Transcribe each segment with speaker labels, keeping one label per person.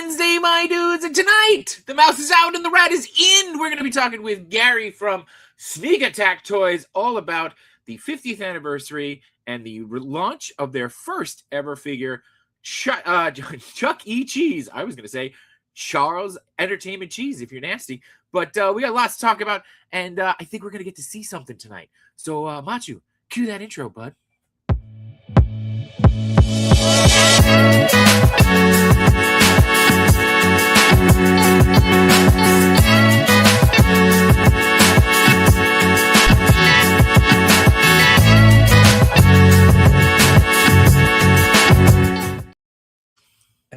Speaker 1: Wednesday, my dudes, and tonight the mouse is out and the rat is in. We're going to be talking with Gary from Sneak Attack Toys all about the 50th anniversary and the launch of their first ever figure, Chuck E. Cheese. I was going to say Charles Entertainment Cheese if you're nasty, but we got lots to talk about, and I think we're going to get to see something tonight. So, Machu, cue that intro, bud.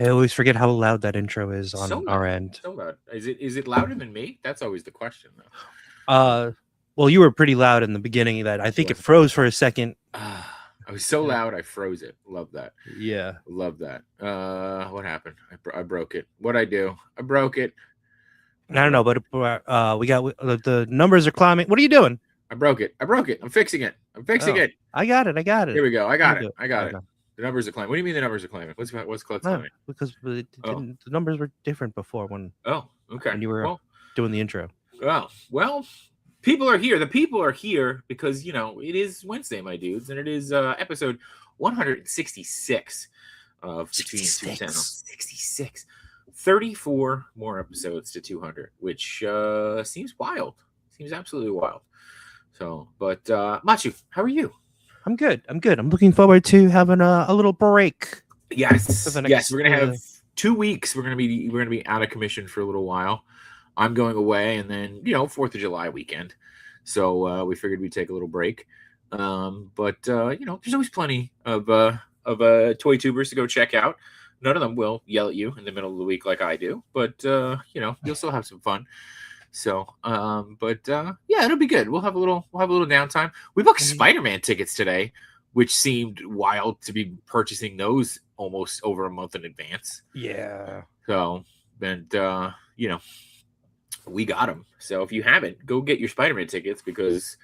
Speaker 2: I always forget how loud that intro is on our end.
Speaker 1: So loud. Is it louder than me? That's always the question, though.
Speaker 2: Well, you were pretty loud in the beginning. That I think it froze for a second.
Speaker 1: I was so loud, I froze it. Love that.
Speaker 2: Yeah,
Speaker 1: love that. What happened? I broke it. What'd I do? I broke it.
Speaker 2: I don't know, but we got the numbers are climbing. What are you doing?
Speaker 1: I broke it. I'm fixing it. it.
Speaker 2: I got it.
Speaker 1: Here we go. I got it. The numbers are climbing. What do you mean the numbers are climbing? What's climbing?
Speaker 2: Because the numbers were different before when.
Speaker 1: Oh, okay.
Speaker 2: When you were doing the intro.
Speaker 1: Well, people are here. The people are here because it is Wednesday, my dudes, and it is episode 166 of Between Two Sentinels. 66. 34 more episodes to 200, which seems wild. Seems absolutely wild. So, but Machu, how are you?
Speaker 2: I'm good. I'm looking forward to having a little break.
Speaker 1: Yes. We're gonna have 2 weeks. We're gonna be out of commission for a little while. I'm going away, and then 4th of July weekend. So we figured we'd take a little break. But there's always plenty of toy tubers to go check out. None of them will yell at you in the middle of the week like I do, but you'll still have some fun. So, yeah, it'll be good. We'll have a little downtime. We booked Spider-Man tickets today, which seemed wild to be purchasing those almost over a month in advance.
Speaker 2: Yeah.
Speaker 1: So, and we got them. So if you haven't, go get your Spider-Man tickets, because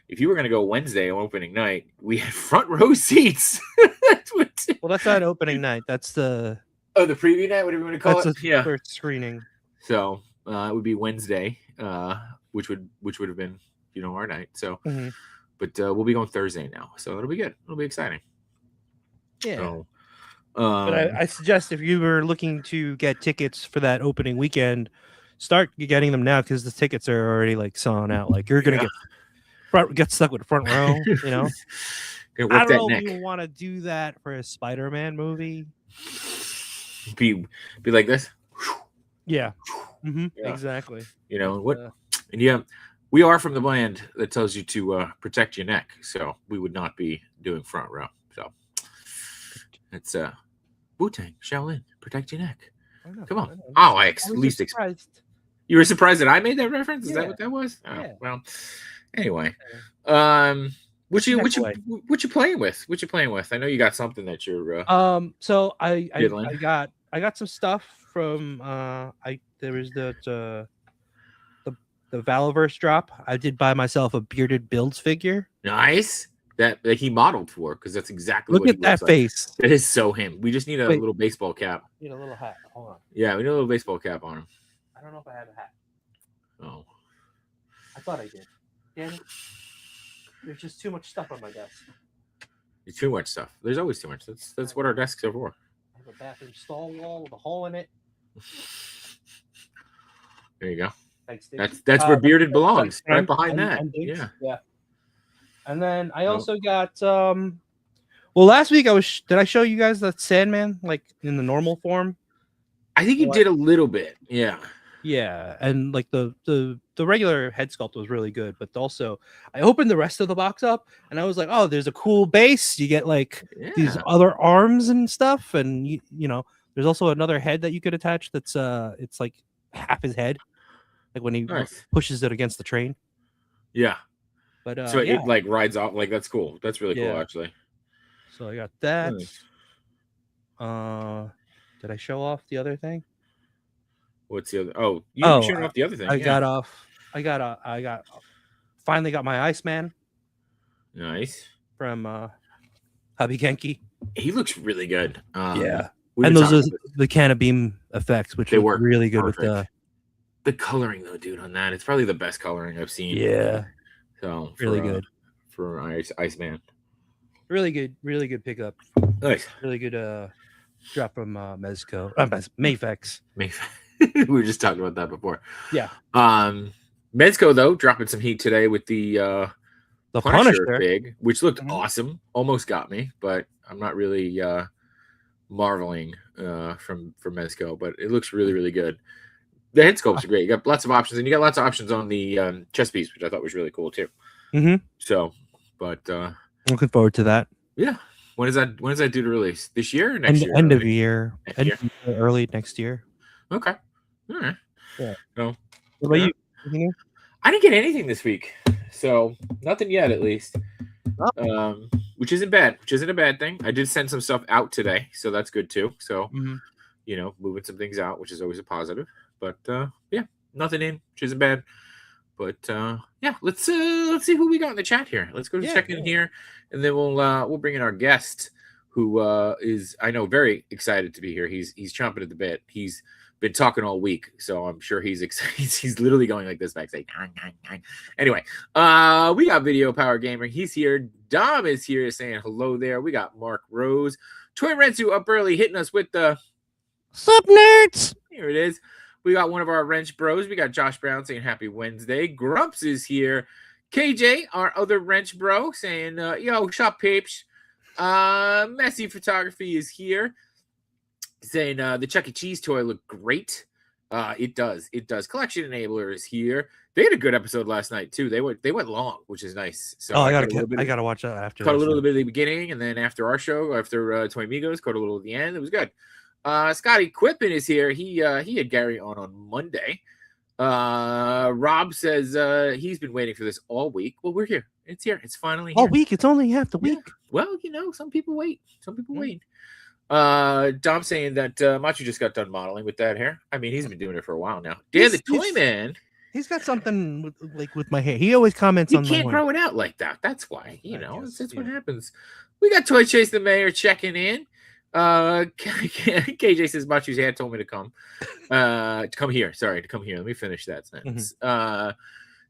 Speaker 1: if you were going to go Wednesday on opening night, we had front row seats.
Speaker 2: Well, that's not opening night. That's the
Speaker 1: preview night, whatever you want to call it.
Speaker 2: Yeah, first screening.
Speaker 1: So it would be Wednesday, which would have been our night. So, but we'll be going Thursday now, so it'll be good. It'll be exciting.
Speaker 2: Yeah.
Speaker 1: So,
Speaker 2: but I suggest if you were looking to get tickets for that opening weekend, start getting them now, because the tickets are already selling out. You're gonna get stuck with front row. I don't know if you want to do that for a Spider-Man movie.
Speaker 1: Be like this.
Speaker 2: Yeah. Exactly.
Speaker 1: What? And we are from the band that tells you to protect your neck, so we would not be doing front row. So it's Wu-Tang, Shaolin, protect your neck. Come on. At least surprised. You were surprised that I made that reference? Is that what that was? Oh, yeah. Well, anyway. What you playing with? What you playing with? I know you got something that you're
Speaker 2: so I got some stuff from there was the Valiverse drop. I did buy myself a Bearded Builds figure.
Speaker 1: Nice. That he modeled for, because that's exactly
Speaker 2: what he looks like. Face.
Speaker 1: It is so him. We just need a little baseball cap.
Speaker 2: Need a little hat. Hold on.
Speaker 1: Yeah, we need a little baseball cap on him.
Speaker 2: I don't know if I have a hat.
Speaker 1: Oh.
Speaker 2: I thought I did. Damn it. There's just too much stuff on my desk.
Speaker 1: There's too much stuff. There's always too much. That's what our desks are for.
Speaker 2: I have a bathroom stall wall with a hole in it.
Speaker 1: There you go.
Speaker 2: Thanks, Dave.
Speaker 1: That's where Bearded belongs. Right behind that.
Speaker 2: Yeah. And then I also got well, last week did I show you guys that Sandman in the normal form?
Speaker 1: I think you did a little bit. Yeah.
Speaker 2: Yeah, and the regular head sculpt was really good, but also I opened the rest of the box up and I was like, oh, there's a cool base. You get these other arms and stuff, and there's also another head that you could attach. That's it's half his head, when he pushes it against the train.
Speaker 1: Yeah.
Speaker 2: But
Speaker 1: so it rides off. That's cool. That's really cool, actually.
Speaker 2: So I got that.
Speaker 1: Nice.
Speaker 2: Did I show off the other thing?
Speaker 1: What's the other? Oh, you showed off the other thing.
Speaker 2: I finally got my Iceman.
Speaker 1: Nice.
Speaker 2: From Hobby Genki.
Speaker 1: He looks really good.
Speaker 2: Yeah. And those are the Canna Beam effects, which
Speaker 1: They
Speaker 2: look
Speaker 1: work
Speaker 2: really good
Speaker 1: perfect. The coloring though, dude, on that, it's probably the best coloring I've seen.
Speaker 2: Yeah.
Speaker 1: So
Speaker 2: Really good.
Speaker 1: For Iceman.
Speaker 2: Really good pickup.
Speaker 1: Nice.
Speaker 2: Really good drop from Mezco. Mafex.
Speaker 1: We were just talking about that before.
Speaker 2: Yeah.
Speaker 1: Mezco though dropping some heat today with the Punisher fig, which looked awesome. Almost got me, but I'm not really marveling from Mezco, but it looks really, really good. The head sculpts are great. You got lots of options, and you got lots of options on the chest piece, which I thought was really cool too. So, but
Speaker 2: looking forward to that.
Speaker 1: Yeah. When is that due to release? This year or next year?
Speaker 2: End of year. Early next year.
Speaker 1: Okay. All right.
Speaker 2: Yeah.
Speaker 1: So,
Speaker 2: what about you?
Speaker 1: I didn't get anything this week, so nothing yet, at least. Which isn't bad. Which isn't a bad thing. I did send some stuff out today, so that's good too. So, moving some things out, which is always a positive. But yeah, nothing in, which isn't bad. But yeah, let's see who we got in the chat here. Let's go check in here, and then we'll bring in our guest, who is, I know, very excited to be here. He's chomping at the bit. He's been talking all week, so I'm sure he's excited. He's literally going like this back, saying, Anyway, we got Video Power Gamer. He's here. Dom is here saying hello there. We got Mark Rose. Toy Rensu up early, hitting us with the
Speaker 2: sup nerds.
Speaker 1: Here it is. We got one of our wrench bros. We got Josh Brown saying happy Wednesday. Grumps is here. KJ, our other wrench bro, saying, yo, shop peeps. Messy Photography is here, saying the Chuck E. Cheese toy looked great. It does. Collection Enabler is here. They had a good episode last night too. They went long, which is nice. So
Speaker 2: I gotta watch that after.
Speaker 1: Caught a little bit at the beginning, and then after our show, after Toy Migos, caught a little at the end. It was good. Scotty Quippen is here. He had Gary on Monday. Rob says he's been waiting for this all week. Well, we're here. It's here. It's finally here.
Speaker 2: All week. It's only half the week.
Speaker 1: Yeah. Well, some people wait. Wait. Dom saying that Machu just got done modeling with that hair. I mean, he's been doing it for a while now. Dan the Toy Man.
Speaker 2: He's got something with my hair. He always comments on.
Speaker 1: You can't grow it out like that. That's why. That's what happens. We got Toy Chase the Mayor checking in. KJ says Machu's dad told me to come here. Sorry, to come here. Let me finish that sentence.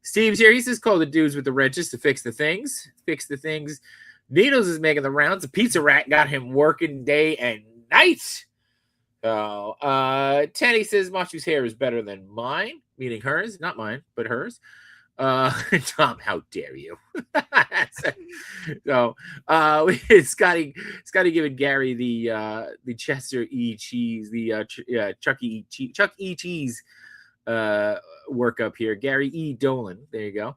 Speaker 1: Steve's here. He says call the dudes with the wrenches to fix the things. Needdles is making the rounds. The pizza rat got him working day and night. Tenny says Machu's hair is better than mine, meaning hers, not mine, but hers. Tom, how dare you? So Scotty giving Gary the Chester E cheese, the Chuck E cheese workup here. Gary E Dolan, there you go.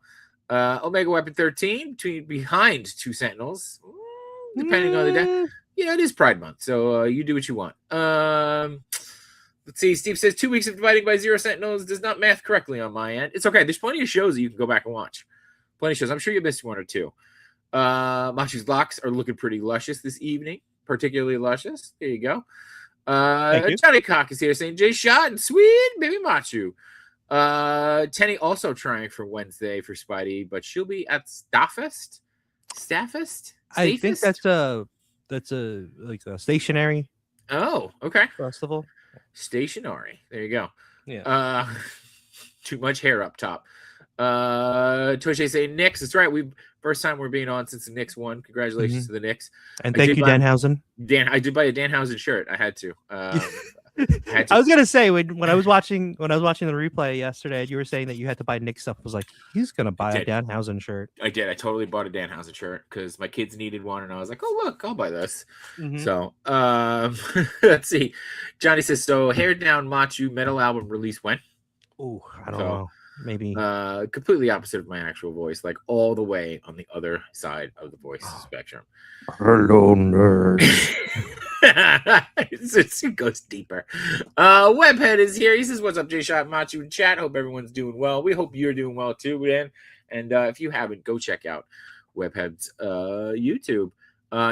Speaker 1: Omega Weapon 13 behind two Sentinels, depending on the day. Yeah, it is Pride Month, so you do what you want. Let's see. Steve says 2 weeks of dividing by 0 Sentinels does not math correctly on my end. It's okay. There's plenty of shows that you can go back and watch. Plenty of shows. I'm sure you missed one or two. Machu's locks are looking pretty luscious this evening. Particularly luscious. There you go. Johnny Cock is here saying Jay Shot and sweet baby Machu. Tenny also trying for Wednesday for Spidey, but she'll be at Staffest.
Speaker 2: I think that's a like a stationary.
Speaker 1: Oh, okay.
Speaker 2: Festival.
Speaker 1: Stationary. There you go.
Speaker 2: Yeah.
Speaker 1: Too much hair up top. Toche saying Knicks. That's right. First time we're being on since the Knicks won. Congratulations to the Knicks.
Speaker 2: And thank you, Danhausen.
Speaker 1: I did buy a Danhausen shirt. I had to.
Speaker 2: I was gonna say when I was watching the replay yesterday, you were saying that you had to buy Knicks stuff. I was like, he's gonna buy a Danhausen shirt.
Speaker 1: I did. I totally bought a Danhausen shirt because my kids needed one, and I was like, oh look, I'll buy this. So let's see. Johnny says so. Hair Down Machu metal album release when?
Speaker 2: Oh, I don't know. Maybe
Speaker 1: completely opposite of my actual voice, like all the way on the other side of the voice spectrum.
Speaker 2: Hello, nerds.
Speaker 1: It goes deeper. Webhead is here. He says, what's up, J Shot Machu in chat? Hope everyone's doing well. We hope you're doing well too, man. And if you haven't, go check out Webhead's YouTube.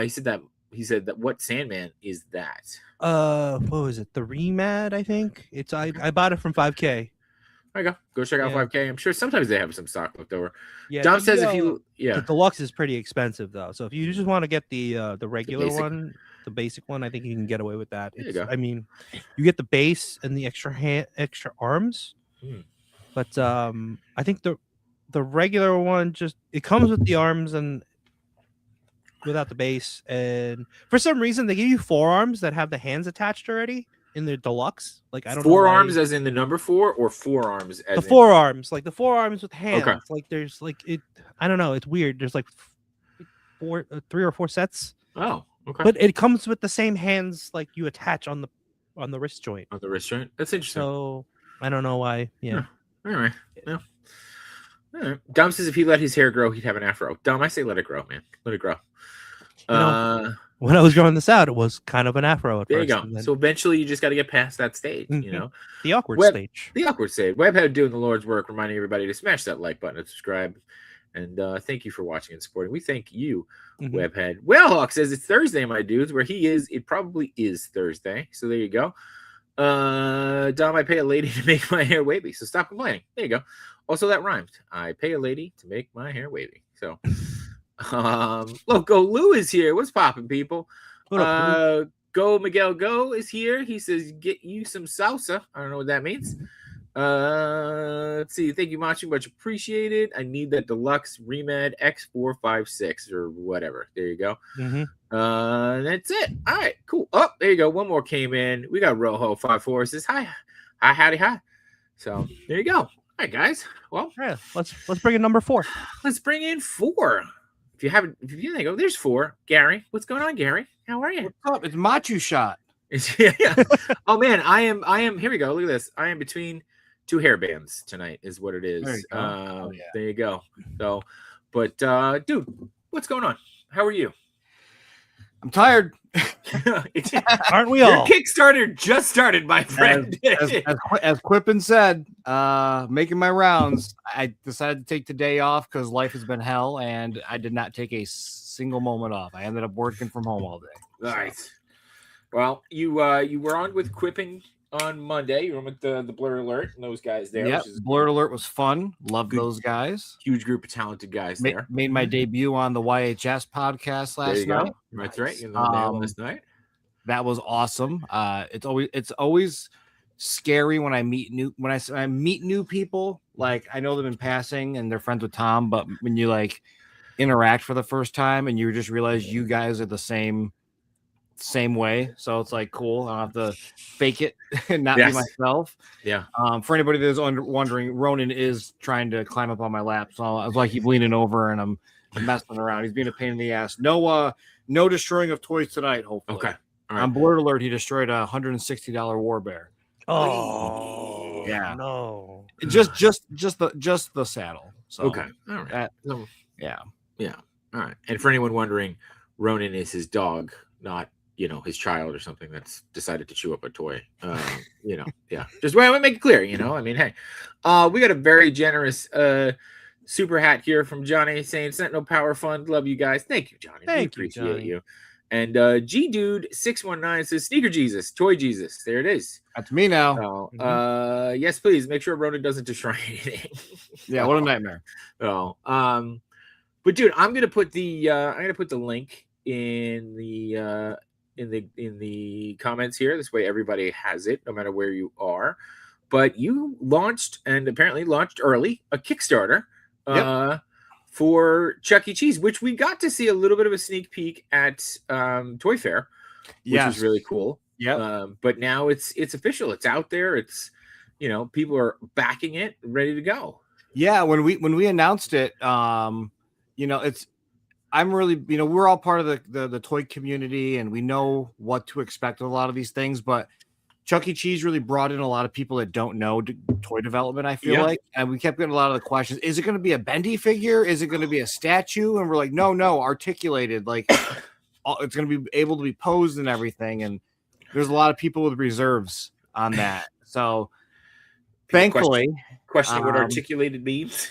Speaker 1: He said that what Sandman is that?
Speaker 2: What was it? The Remad, I think. I bought it from 5K.
Speaker 1: There you go. Go check out 5K. I'm sure sometimes they have some stock left over.
Speaker 2: Yeah,
Speaker 1: Dom says
Speaker 2: the deluxe is pretty expensive though. So if you just want to get the regular one, the basic one. I think you can get away with that.
Speaker 1: There you go.
Speaker 2: I mean, you get the base and the extra arms, but I think the regular one it comes with the arms and without the base. And for some reason, they give you forearms that have the hands attached already in the deluxe. Like I don't know.
Speaker 1: Forearms as in the number 4, or forearms as
Speaker 2: the forearms, like the forearms with hands.
Speaker 1: Okay.
Speaker 2: Like there's like it. I don't know. It's weird. There's like 3 or 4 sets.
Speaker 1: Oh, okay.
Speaker 2: But it comes with the same hands like you attach on the wrist joint.
Speaker 1: On the wrist joint. That's interesting.
Speaker 2: So I don't know why. Yeah.
Speaker 1: Anyway, yeah. All right. Dom says if he let his hair grow, he'd have an afro. Dom, I say let it grow, man. Let it grow.
Speaker 2: When I was growing this out, it was kind of an afro at
Speaker 1: there
Speaker 2: first.
Speaker 1: You go. Then... So eventually, you just got to get past that stage. You know,
Speaker 2: the awkward stage.
Speaker 1: The awkward stage. Webhead doing the Lord's work, reminding everybody to smash that like button and subscribe. And thank you for watching and supporting. We thank you, Webhead. Whalehawk says it's Thursday, my dudes. Where he is, it probably is Thursday. So there you go. Dom, I pay a lady to make my hair wavy. So stop complaining. There you go. Also, that rhymed. I pay a lady to make my hair wavy. So, Loco Lou is here. What's popping, people? Go Miguel Go is here. He says, get you some salsa. I don't know what that means. Let's see. Thank you, Machi. Much appreciated. I need that deluxe Remad X456 or whatever. There you go. That's it. All right, cool. Oh, there you go. One more came in. We got Rojo54 says hi, howdy, hi. So there you go. All right, guys. Well,
Speaker 2: yeah, let's bring in number 4.
Speaker 1: Let's bring in 4. If you go, there's 4. Gary, what's going on, Gary? How are you?
Speaker 3: What's up? It's Machu Shot.
Speaker 1: Yeah. Oh man, I am. Here we go. Look at this. I am between 2 hair bands tonight. Is what it is. There you go. So, but dude, what's going on? How are you?
Speaker 3: I'm tired.
Speaker 2: Aren't we all?
Speaker 1: Your Kickstarter just started, my friend.
Speaker 3: As Quippen said, making my rounds, I decided to take the day off because life has been hell, and I did not take a single moment off. I ended up working from home all day.
Speaker 1: All right. Well, you were on with Quipping on Monday. You were with the Blur Alert and those guys there.
Speaker 3: Yep, Blur Alert was fun. Loved those guys.
Speaker 1: Huge group of talented guys there.
Speaker 3: Made my debut on the YHS podcast last night.
Speaker 1: That's right. You know, last night.
Speaker 3: That was awesome. It's always scary when I meet new people. Like I know them in passing and they're friends with Tom, but when you like interact for the first time and you just realize you guys are the same way, so it's like cool. I don't have to fake it and not be myself.
Speaker 1: Yeah.
Speaker 3: For anybody that's wondering, Ronan is trying to climb up on my lap, so I was like, keep leaning over and I'm messing around. He's being a pain in the ass. No destroying of toys tonight. Hopefully.
Speaker 1: Okay. All right.
Speaker 3: On Blur Alert, he destroyed a $160 War Bear.
Speaker 2: Oh
Speaker 3: yeah.
Speaker 2: No.
Speaker 3: Just the saddle. So
Speaker 1: okay. All right.
Speaker 3: Yeah.
Speaker 1: All right. And for anyone wondering, Ronan is his dog, not his child or something that's decided to chew up a toy. Yeah. Just want to make it clear, I mean, hey, we got a very generous super hat here from Johnny saying Sentinel Power Fund. Love you guys. Thank you, Johnny. We appreciate you. And G Dude 619 says Sneaker Jesus, Toy Jesus. There it is.
Speaker 3: That's me now.
Speaker 1: So, yes, please make sure Ronan doesn't destroy anything.
Speaker 3: Yeah, what a nightmare.
Speaker 1: But dude, I'm gonna put the link in the comments here. This way everybody has it, no matter where you are. But you launched and apparently launched early a Kickstarter for Chuck E. Cheese, which we got to see a little bit of a sneak peek at Toy Fair, which was really cool.
Speaker 3: Yeah.
Speaker 1: But now it's official. It's out there. It's people are backing it, ready to go.
Speaker 3: Yeah, when we announced it, I'm really, we're all part of the toy community and we know what to expect of a lot of these things, but Chuck E. Cheese really brought in a lot of people that don't know toy development, I feel like. And we kept getting a lot of the questions. Is it going to be a bendy figure? Is it going to be a statue? And we're like, no, articulated. Like it's going to be able to be posed and everything. And there's a lot of people with reserves on that. So thankfully,
Speaker 1: question what articulated means.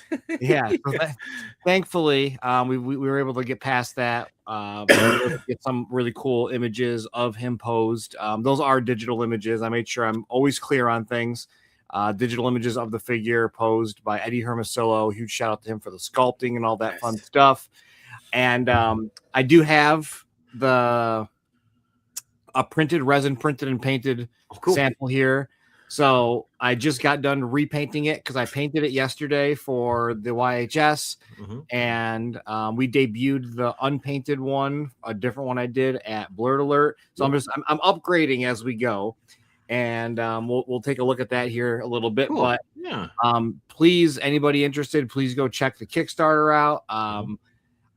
Speaker 3: Thankfully, we were able to get past that. Get some really cool images of him posed. Those are digital images. I made sure I'm always clear on things. Digital images of the figure posed by Eddie Hermosillo. Huge shout out to him for the sculpting and all that fun stuff. And I do have the a printed resin printed and painted
Speaker 1: cool.
Speaker 3: sample here. So I just got done repainting it because I painted it yesterday for the YHS, and we debuted the unpainted one, a different one I did at Blurred Alert. So I'm upgrading as we go, and we'll take a look at that here a little bit. Cool. But please, anybody interested, please go check the Kickstarter out.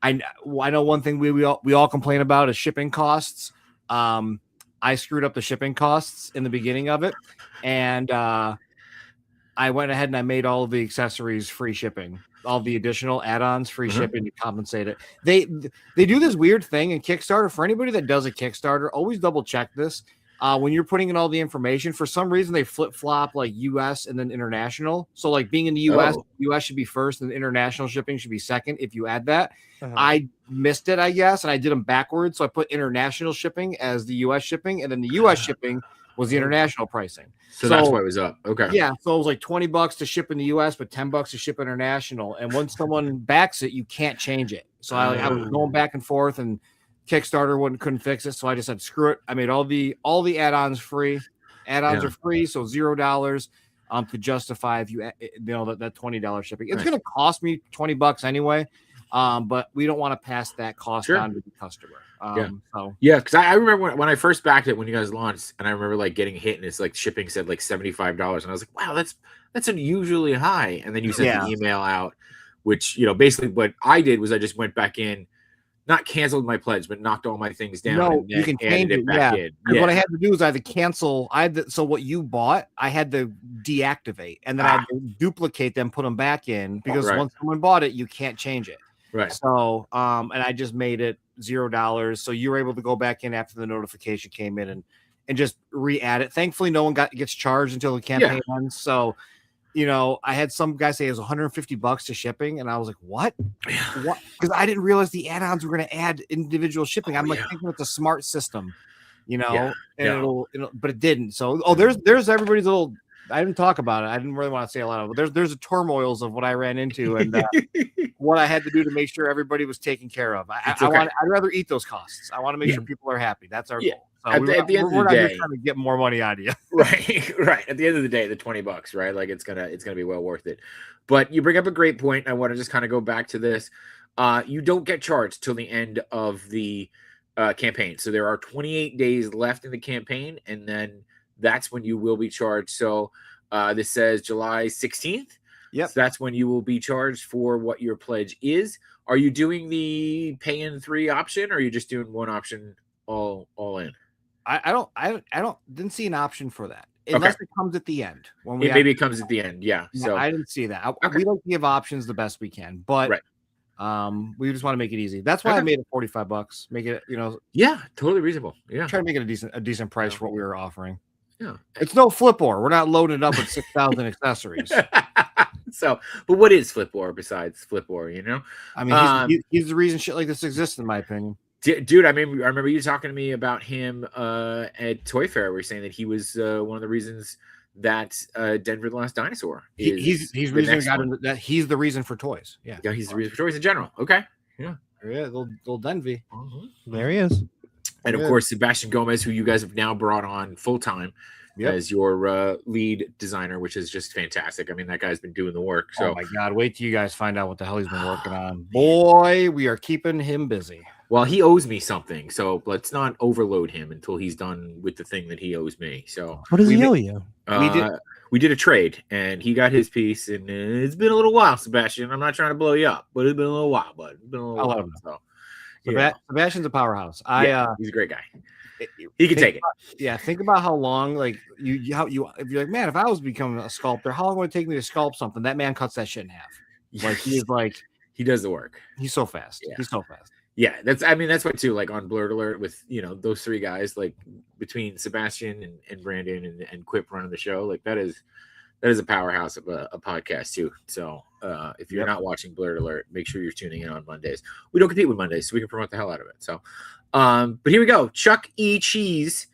Speaker 3: I know one thing we all complain about is shipping costs. I screwed up the shipping costs in the beginning of it, and I went ahead and I made all of the accessories free shipping, all the additional add-ons free shipping to compensate it. They do this weird thing in Kickstarter. For anybody that does a Kickstarter, always double check this. When you're putting in all the information, for some reason they flip-flop like US and then international. So like being in the US should be first and international shipping should be second if you add that. I missed it, I guess, and I did them backwards. So I put international shipping as the US shipping, and then the US shipping was the international pricing.
Speaker 1: So that's why it was up. Okay.
Speaker 3: Yeah. So it was like $20 to ship in the US, but $10 to ship international. And once someone backs it, you can't change it. So I was going back and forth, and Kickstarter couldn't fix it. So I just said, screw it. I made all the add-ons free. Add-ons are free. So $0 to justify if you know that $20 shipping. It's going to cost me $20 anyway. But we don't want to pass that cost on to the customer.
Speaker 1: Because I remember when I first backed it when you guys launched, and I remember like getting hit, and it's like shipping said like $75, and I was like, wow, that's unusually high. And then you sent the email out, which basically what I did was I just went back in, not canceled my pledge, but knocked all my things down.
Speaker 3: No, you can change it back in. What I had to do is I had to cancel. So what you bought, I had to deactivate, and then I had to duplicate them, put them back in, because once someone bought it, you can't change it.
Speaker 1: Right.
Speaker 3: So, and I just made it $0. So you were able to go back in after the notification came in and just re-add it. Thankfully, no one gets charged until the campaign ends. So, I had some guy say it was $150 to shipping, and I was like, what? What? Because I didn't realize the add-ons were going to add individual shipping. I'm thinking it's a smart system, and it'll, but it didn't. So, there's everybody's little. I didn't talk about it. I didn't really want to say a lot of it. But there's a turmoils of what I ran into and what I had to do to make sure everybody was taken care of. I'd rather eat those costs. I want to make sure people are happy. That's our goal. So
Speaker 1: at the end of the day,
Speaker 3: just trying to get more money out of you.
Speaker 1: Right. At the end of the day, the $20, right? Like it's gonna be well worth it. But you bring up a great point. I want to just kind of go back to this. You don't get charged till the end of the campaign. So there are 28 days left in the campaign, and then that's when you will be charged. So this says July 16th.
Speaker 3: Yep.
Speaker 1: So that's when you will be charged for what your pledge is. Are you doing the pay in 3 option, or are you just doing one option all in?
Speaker 3: I didn't see an option for that unless it comes at the end.
Speaker 1: Maybe it comes at the end. Yeah. So
Speaker 3: I didn't see that. We like to give options the best we can, but we just want to make it easy. That's why I made it $45. Make it,
Speaker 1: totally reasonable. Yeah.
Speaker 3: Try to make it a decent price for what we were offering.
Speaker 1: Yeah.
Speaker 3: It's no Flipboard. We're not loaded up with 6,000 accessories.
Speaker 1: So, but what is Flipboard besides Flipboard,
Speaker 3: I mean, he's the reason shit like this exists, in my opinion.
Speaker 1: Dude, I remember you talking to me about him at Toy Fair. We were saying that he was one of the reasons that Denver the Last Dinosaur is he's the reason for toys. Yeah,
Speaker 3: he's
Speaker 1: the reason for toys in general. Okay. Yeah,
Speaker 3: little Denvy.
Speaker 2: There he is.
Speaker 1: And of course, Sebastian Gomez, who you guys have now brought on full time as your lead designer, which is just fantastic. I mean, that guy's been doing the work. So,
Speaker 3: oh my God, wait till you guys find out what the hell he's been working on. Boy, we are keeping him busy.
Speaker 1: Well, he owes me something, so let's not overload him until he's done with the thing that he owes me. So,
Speaker 2: what does he owe you?
Speaker 1: We did a trade, and he got his piece, and it's been a little while, Sebastian. I'm not trying to blow you up, but it's been a little while, bud. It's been a little while. So,
Speaker 3: Sebastian's a powerhouse.
Speaker 1: He's a great guy. He can take it.
Speaker 3: Yeah, think about how long, like if you're like, man, if I was becoming a sculptor, how long would it take me to sculpt something? That man cuts that shit in half. Like
Speaker 1: he does the work.
Speaker 3: He's so fast. Yeah. He's so fast.
Speaker 1: Yeah, that's why too. Like on Blurred Alert with those 3 guys, like between Sebastian and Brandon and Quip running the show, like that is a powerhouse of a podcast too. So if you're not watching Blurred Alert, make sure you're tuning in on Mondays. We don't compete with Mondays, so we can promote the hell out of it. So, but here we go. Chuck E. Cheese,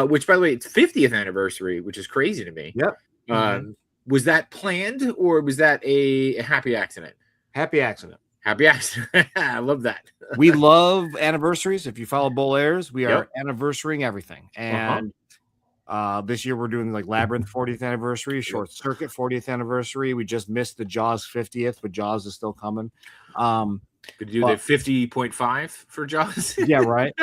Speaker 1: which by the way, it's 50th anniversary, which is crazy to me.
Speaker 3: Yep.
Speaker 1: Was that planned or was that a happy accident?
Speaker 3: Happy accident.
Speaker 1: Happy accident. I love that.
Speaker 3: We love anniversaries. If you follow Bowlairs, we are anniversarying everything. And this year we're doing like Labyrinth 40th anniversary, Short Circuit 40th anniversary. We just missed the Jaws 50th, but Jaws is still coming.
Speaker 1: Could you do the 50.5 for Jaws?
Speaker 3: Yeah, right.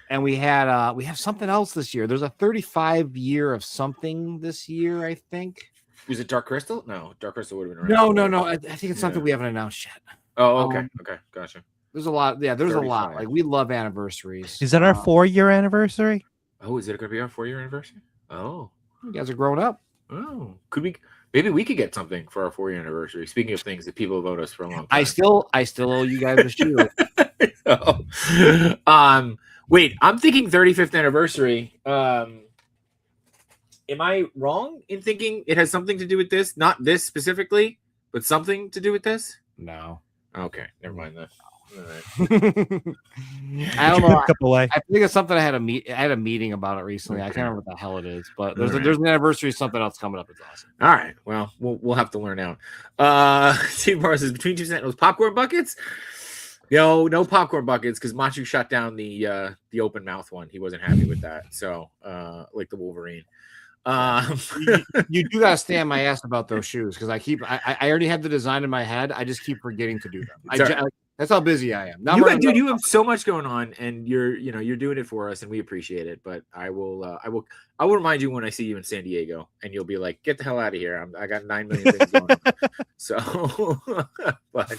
Speaker 3: And we have something else this year. There's a 35 year of something this year, I think.
Speaker 1: Was it Dark Crystal? No, Dark Crystal would have been around.
Speaker 3: No. I think it's something we haven't announced yet.
Speaker 1: Oh, okay. Okay, gotcha.
Speaker 3: There's a lot. Yeah, there's 35. A lot. Like, we love anniversaries.
Speaker 2: Is that our 4-year anniversary?
Speaker 1: Oh, is it going to be our 4-year anniversary? Oh,
Speaker 3: you guys are growing up.
Speaker 1: Oh, could we? Maybe we could get something for our 4-year anniversary. Speaking of things that people have owed us for a long time,
Speaker 3: I still owe you guys a shoe.
Speaker 1: Wait, I'm thinking 35th anniversary. Am I wrong in thinking it has something to do with this? Not this specifically, but something to do with this?
Speaker 3: No.
Speaker 1: Okay, never mind that.
Speaker 3: I don't know. I think it's something I had a meeting about it recently. Okay. I can't remember what the hell it is, but there's an anniversary of something else coming up. It's awesome.
Speaker 1: All right. Well, we'll have to learn out. Steve Morris says between two Sentinels popcorn buckets. No popcorn buckets because Machu shut down the open mouth one. He wasn't happy with that. So like the Wolverine.
Speaker 3: You do gotta stay on my ass about those shoes because I already have the design in my head. I just keep forgetting to do them. That's how busy I am. Now
Speaker 1: you have so much going on, and you're doing it for us, and we appreciate it. But I will remind you when I see you in San Diego, and you'll be like, "Get the hell out of here! I got 9 million things going on." So, but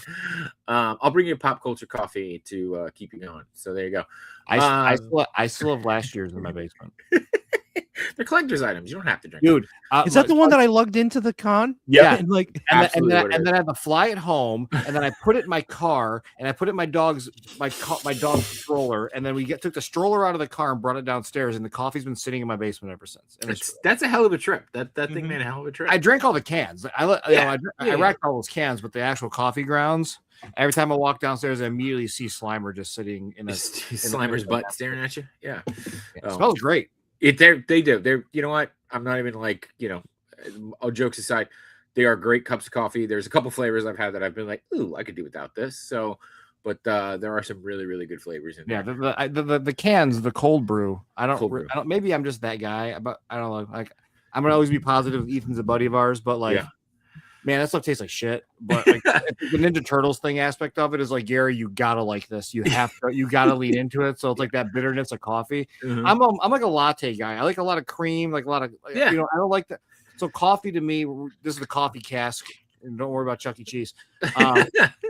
Speaker 1: I'll bring you a pop culture coffee to keep you going. So there you go.
Speaker 3: I still have last year's in my basement.
Speaker 1: They're collector's items. You don't have to drink.
Speaker 3: Dude,
Speaker 2: is that the one that I lugged into the con?
Speaker 3: Yeah.
Speaker 2: And
Speaker 3: then I had to fly it home, and then I put it in my car, and I put it in my dog's stroller, and then we took the stroller out of the car and brought it downstairs, and the coffee's been sitting in my basement ever since. And
Speaker 1: that's a hell of a trip. That thing made a hell of a trip.
Speaker 3: I drank all the cans. I racked all those cans, but the actual coffee grounds. Every time I walk downstairs, I immediately see Slimer just sitting in
Speaker 1: Slimer's butt staring at you. Yeah,
Speaker 3: it smells great.
Speaker 1: They do. They're, you know what? I'm not even like, all jokes aside, they are great cups of coffee. There's a couple flavors I've had that I've been like, ooh, I could do without this. So, but there are some really, really good flavors in there.
Speaker 3: Yeah, the cans, the cold brew. I don't. Maybe I'm just that guy, but I don't know. Like, I'm gonna always be positive. Ethan's a buddy of ours, but like. Yeah. Man, that stuff tastes like shit. But like the Ninja Turtles thing aspect of it is like, Gary, you gotta like this. You gotta lean into it. So it's like that bitterness of coffee. Mm-hmm. I'm like a latte guy. I like a lot of cream, like a lot of I don't like that. So coffee to me, this is the coffee cask. And don't worry about Chuck E. Cheese.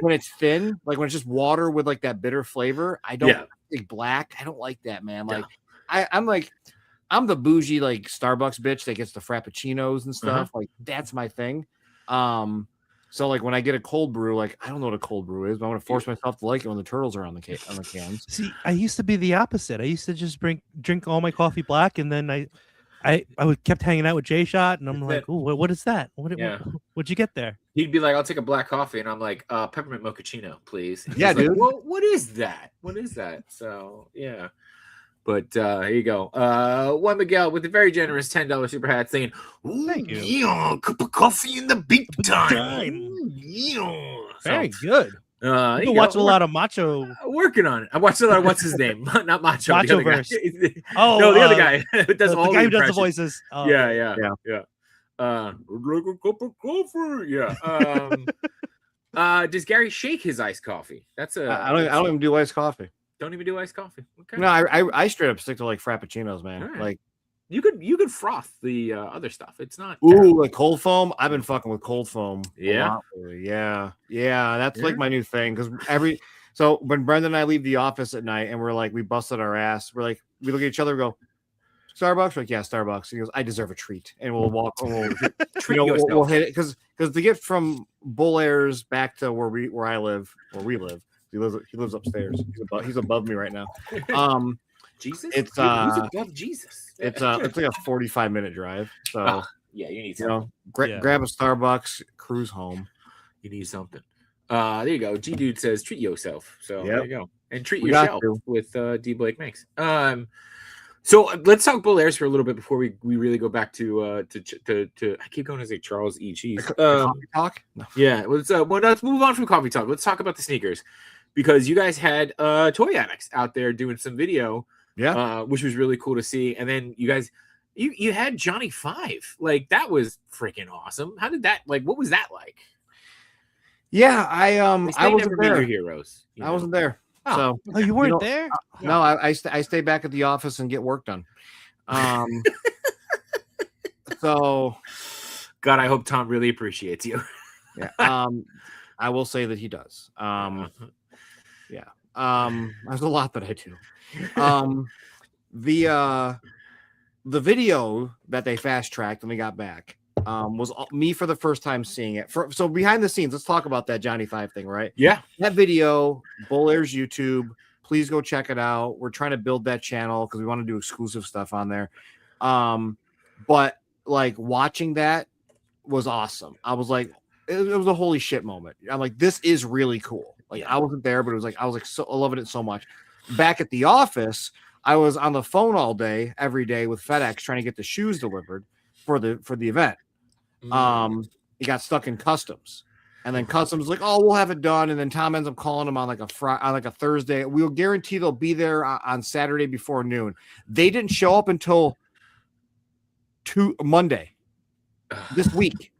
Speaker 3: When it's thin, like when it's just water with like that bitter flavor, I don't like black. I don't like that, man. Like I'm the bougie like Starbucks bitch that gets the frappuccinos and stuff. Like that's my thing. So like when I get a cold brew, like I don't know what a cold brew is, but I'm gonna force myself to like it when the turtles are on the cans.
Speaker 2: See, I used to be the opposite. I used to just drink all my coffee black, and then I kept hanging out with Jay Shot, and I'm like, "Ooh, what is that? What'd you get there?"
Speaker 1: He'd be like, "I'll take a black coffee," and I'm like, "Peppermint mochaccino, please."
Speaker 3: Yeah, dude.
Speaker 1: Like, well, what is that? What is that? So yeah. But here you go. Juan Miguel with a very generous $10 super hat saying,
Speaker 2: "Thank you.
Speaker 1: Yeah, cup of coffee in the big time.
Speaker 2: Yeah. Very good.
Speaker 1: You
Speaker 2: watching a lot of Macho.
Speaker 1: Working on it. I watched a lot of what's his name? Not Macho.
Speaker 2: Machoverse.
Speaker 1: The other guy who does all the
Speaker 2: guy who does the voices.
Speaker 1: Oh. Yeah. Like a cup of coffee. Yeah. Does Gary shake his iced coffee? That's
Speaker 3: I don't even do iced coffee.
Speaker 1: Don't even do iced coffee. Okay.
Speaker 3: No, I straight up stick to like frappuccinos, man. Right. Like
Speaker 1: you could froth the other stuff. It's not
Speaker 3: like cold foam. I've been fucking with cold foam.
Speaker 1: Yeah.
Speaker 3: That's like my new thing because so when Brendan and I leave the office at night and we're like we busted our ass, we're like we look at each other and go Starbucks. We're like, yeah, Starbucks. He goes, I deserve a treat, and we'll walk. We'll hit it because to get from Bowlairs back to where we live. He lives upstairs. He's above me right now.
Speaker 1: Jesus,
Speaker 3: it's
Speaker 1: who's above Jesus?
Speaker 3: It's like a 45-minute drive. So
Speaker 1: yeah, you need something.
Speaker 3: Grab a Starbucks, cruise home.
Speaker 1: You need something. There you go. G Dude says treat yourself. So there you go, and treat
Speaker 3: we
Speaker 1: yourself with D Blake makes. So let's talk Bull Airs for a little bit before we really go back to I keep going to say Charles E. Cheese.
Speaker 3: Coffee talk? No.
Speaker 1: Yeah, let's move on from coffee talk. Let's talk about the sneakers, because you guys had Toy Addicts out there doing some video, which was really cool to see. And then you guys, you had Johnny 5, like that was freaking awesome. How did that, like, what was that like?
Speaker 3: Yeah, I wasn't there.
Speaker 1: Your heroes.
Speaker 3: I wasn't there.
Speaker 2: Oh, you weren't there?
Speaker 3: No, I stay back at the office and get work done. So,
Speaker 1: God, I hope Tom really appreciates you.
Speaker 3: Yeah. I will say that he does. Yeah. There's a lot that I do. The video that they fast tracked when we got back was me for the first time seeing it. So behind the scenes, let's talk about that Johnny 5 thing, right?
Speaker 1: Yeah.
Speaker 3: That video, Bull Airs YouTube. Please go check it out. We're trying to build that channel because we want to do exclusive stuff on there. But like watching that was awesome. I was like, it was a holy shit moment. I'm like, this is really cool. Like I wasn't there, but it was like I was like so loving it so much. Back at the office, I was on the phone all day, every day with FedEx trying to get the shoes delivered for the event. He got stuck in customs, and then customs was like, oh, we'll have it done. And then Tom ends up calling him on like a Thursday. We'll guarantee they'll be there on Saturday before noon. They didn't show up until Monday this week.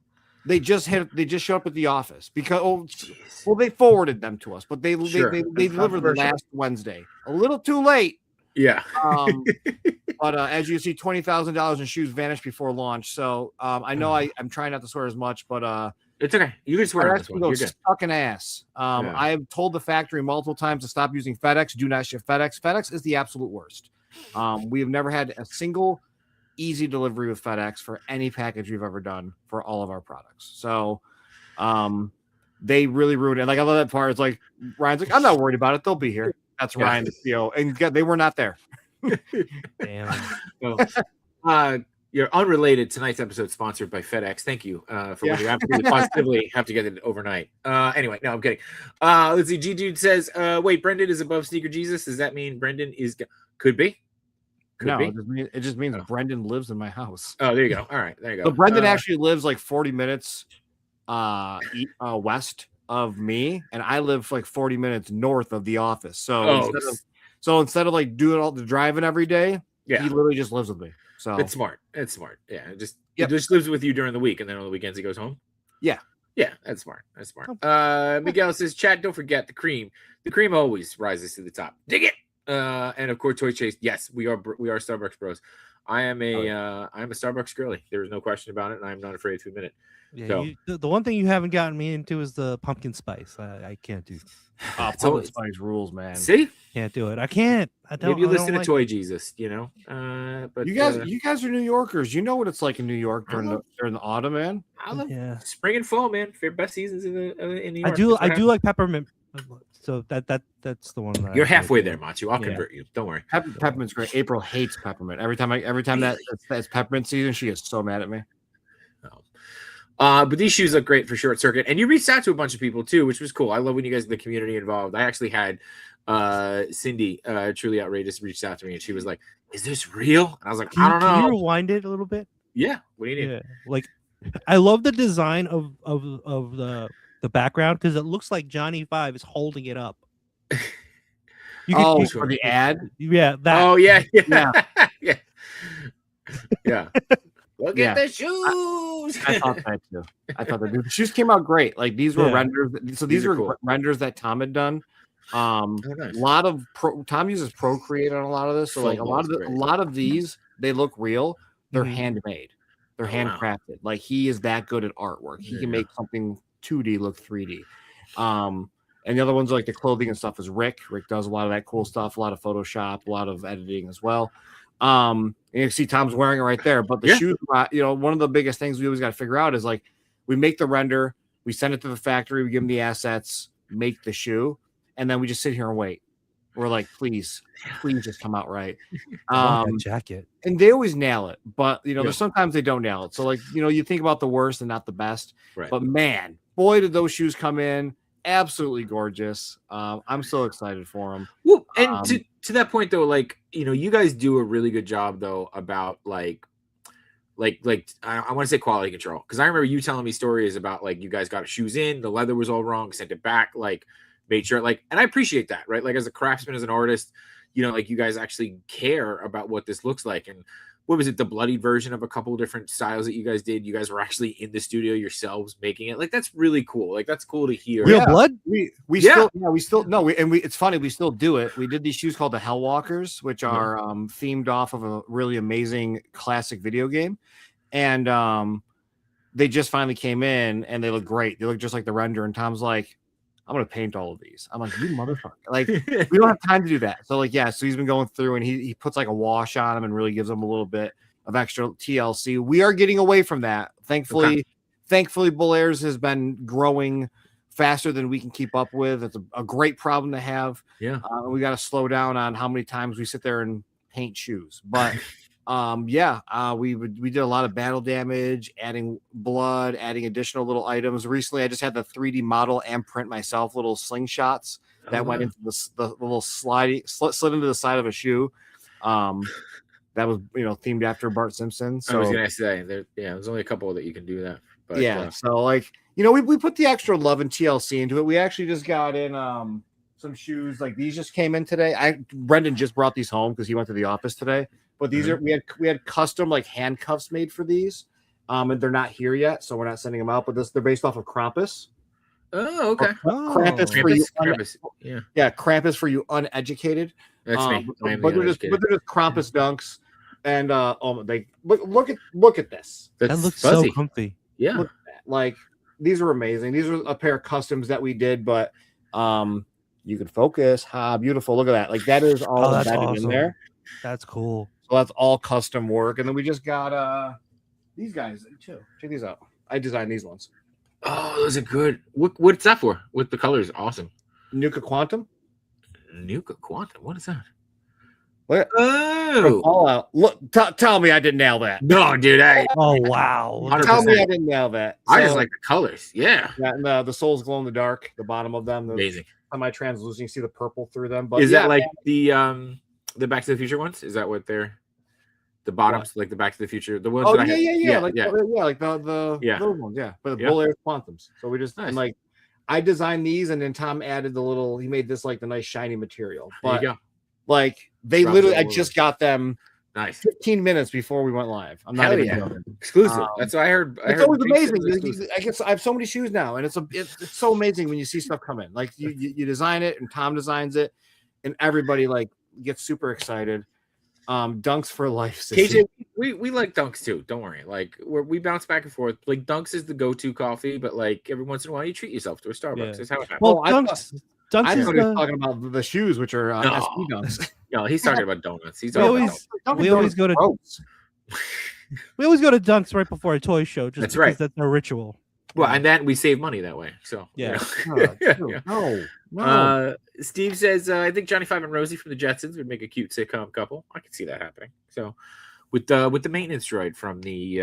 Speaker 3: They just showed up at the office because they forwarded them to us, but they delivered the last Wednesday, a little too late.
Speaker 1: Yeah.
Speaker 3: But as you see, $20,000 in shoes vanished before launch. So I know I'm trying not to swear as much, but
Speaker 1: it's okay. You can swear on this one. You're good.
Speaker 3: Stuck in ass. I have told the factory multiple times to stop using FedEx. Do not ship FedEx. FedEx is the absolute worst. We have never had a single easy delivery with FedEx for any package we've ever done for all of our products. So they really ruined it. Like I love that part. It's like Ryan's like, I'm not worried about it. They'll be here. That's Ryan, the CEO, and they were not there.
Speaker 2: Damn.
Speaker 1: So, you're unrelated. Tonight's episode sponsored by FedEx. Thank you for when you absolutely positively have to get it overnight. Anyway, no, I'm kidding. Let's see. G Dude says, "Wait, Brendan is above Sneaker Jesus. Does that mean Brendan is could be? Could be?
Speaker 3: It just means Brendan lives in my house.
Speaker 1: Oh, there you go. All right, there you go.
Speaker 3: So Brendan actually lives like 40 minutes west of me, and I live like 40 minutes north of the office. So instead of like doing all the driving every day, he literally just lives with me. So
Speaker 1: it's smart. It's smart. Yeah, he just lives with you during the week, and then on the weekends he goes home.
Speaker 3: Yeah,
Speaker 1: that's smart. That's smart. Miguel says, "Chat, don't forget the cream. The cream always rises to the top. Dig it." And of course, Toy Chase. Yes, we are Starbucks bros. I am a Starbucks girly. There is no question about it, and I'm not afraid to admit it.
Speaker 2: Yeah,
Speaker 1: so,
Speaker 2: the one thing you haven't gotten me into is the pumpkin spice. I can't do.
Speaker 3: Pumpkin spice rules, man.
Speaker 1: See,
Speaker 2: can't do it. I can't. I don't.
Speaker 1: Maybe you listen to Toy Jesus, you know. But
Speaker 3: you guys are New Yorkers. You know what it's like in New York during the autumn, man.
Speaker 1: I love spring and fall, man. For best seasons in New York.
Speaker 2: I do like peppermint. So that's the one.
Speaker 1: You're halfway there, Machu. I'll convert you. Don't worry.
Speaker 3: Peppermint's great. April hates peppermint. Every time that's peppermint season, she is so mad at me.
Speaker 1: But these shoes look great for short circuit, and you reached out to a bunch of people too, which was cool. I love when you guys the community involved. I actually had Cindy, Truly Outrageous, reached out to me, and she was like, "Is this real?" And I was like, "I don't know."
Speaker 2: Can you rewind it a little bit?
Speaker 1: Yeah. What do you need?
Speaker 2: Yeah. Like, I love the design of the background because it looks like Johnny 5 is holding it up.
Speaker 3: For the ad?
Speaker 2: Yeah. That.
Speaker 1: Oh yeah. Yeah. Look at the shoes.
Speaker 3: I thought that too. The shoes came out great. Like these were renders. So these were cool renders that Tom had done. Nice. A lot of Tom uses Procreate on a lot of this. So like a lot of these, they look real. They're handmade. They're handcrafted. Like he is that good at artwork. He can make something 2D look 3D. And the other ones like the clothing and stuff is Rick. Rick does a lot of that cool stuff, a lot of Photoshop, a lot of editing as well. And you see Tom's wearing it right there. But the shoes, one of the biggest things we always got to figure out is like we make the render, we send it to the factory, we give them the assets, make the shoe, and then we just sit here and wait. We're like, please just come out right.
Speaker 2: That jacket.
Speaker 3: And they always nail it, but there's sometimes they don't nail it. So like, you think about the worst and not the best.
Speaker 1: Right.
Speaker 3: But man, boy, did those shoes come in absolutely gorgeous. I'm so excited for him.
Speaker 1: Well, and to that point though, like, you know, you guys do a really good job though about like I want to say quality control, because I remember you telling me stories about like you guys got shoes in, the leather was all wrong, sent it back, like made sure, like, and I appreciate that, right? Like as a craftsman, as an artist, you know, like you guys actually care about what this looks like. And what was it, the bloodied version of a couple of different styles that you guys did? You guys were actually in the studio yourselves making it. Like that's really cool. Like that's cool to hear.
Speaker 2: Real blood?
Speaker 3: It's funny, we still do it. We did these shoes called the Hellwalkers, which are themed off of a really amazing classic video game. And they just finally came in and they look great. They look just like the render. And Tom's like, I'm gonna paint all of these. I'm like, you motherfucker. Like, we don't have time to do that. So, like, yeah, so he's been going through and he puts like a wash on them and really gives them a little bit of extra TLC. We are getting away from that. Thankfully, Belair's has been growing faster than we can keep up with. It's a great problem to have.
Speaker 1: Yeah.
Speaker 3: We got to slow down on how many times we sit there and paint shoes. But we did a lot of battle damage, adding blood, adding additional little items. Recently, I just had the 3D model and print myself little slingshots that went into the little slid into the side of a shoe. That was, you know, themed after Bart Simpson. So
Speaker 1: I was gonna say there's only a couple that you can do that. But,
Speaker 3: so like, you know, we put the extra love and TLC into it. We actually just got in some shoes, like these just came in today. Brendan just brought these home because he went to the office today. But these are we had custom like handcuffs made for these, and they're not here yet, so we're not sending them out. But they're based off of Krampus.
Speaker 1: Oh, okay.
Speaker 3: Krampus for you,
Speaker 1: Krampus.
Speaker 3: Krampus for you uneducated.
Speaker 1: That's me.
Speaker 3: But they're just Krampus dunks, and they look at this.
Speaker 2: That looks fuzzy. So comfy.
Speaker 1: Yeah,
Speaker 3: look at that. Like these are amazing. These are a pair of customs that we did, but you can focus. Beautiful. Look at that. Like that is all embedded in there.
Speaker 2: That's cool.
Speaker 3: So that's all custom work. And then we just got these guys too. Check these out. I designed these ones.
Speaker 1: Oh, those are good. What's that for? With the colors, awesome.
Speaker 3: Nuka Quantum.
Speaker 1: What is that?
Speaker 3: What?
Speaker 1: Oh,
Speaker 3: all out. Look, tell me I didn't nail that.
Speaker 1: No, dude.
Speaker 2: Oh wow.
Speaker 1: 100%.
Speaker 3: Tell me I didn't nail that.
Speaker 1: I just like the colors. Yeah.
Speaker 3: And the soles glow in the dark. The bottom of them.
Speaker 1: Amazing.
Speaker 3: Semi-translucent. You see the purple through them. But
Speaker 1: is that like the Back to the Future ones? Is that what they're the bottoms, like the Back to the Future, the ones?
Speaker 3: Oh,
Speaker 1: that
Speaker 3: like those ones, but the Bull Air Quantums. So we just and like I designed these, and then Tom added the little. He made this like the nice shiny material. But
Speaker 1: there you go.
Speaker 3: Like they literally, I just got them.
Speaker 1: Nice.
Speaker 3: 15 minutes before we went live. I'm not even joking.
Speaker 1: Exclusive. That's what I heard.
Speaker 3: It's always amazing. I have so many shoes now, and it's so amazing when you see stuff come in. Like you design it, and Tom designs it, and everybody like gets super excited. Dunks for life.
Speaker 1: KJ, we like Dunks too. Don't worry. Like we bounce back and forth. Like Dunks is the go-to coffee, but like every once in a while you treat yourself to a Starbucks.
Speaker 2: Yeah.
Speaker 1: That's how it happens.
Speaker 2: Well, Dunks
Speaker 3: I thought he was talking about the shoes, which are SP Dunks.
Speaker 1: No, he's talking about donuts.
Speaker 2: We always go to Dunks right before a toy show. Just
Speaker 1: that's
Speaker 2: because
Speaker 1: right.
Speaker 2: That's our ritual.
Speaker 1: Well, and then we save money that way. So
Speaker 2: yeah.
Speaker 3: No.
Speaker 1: Steve says, I think Johnny Five and Rosie from the Jetsons would make a cute sitcom couple. I can see that happening. So with the maintenance droid from the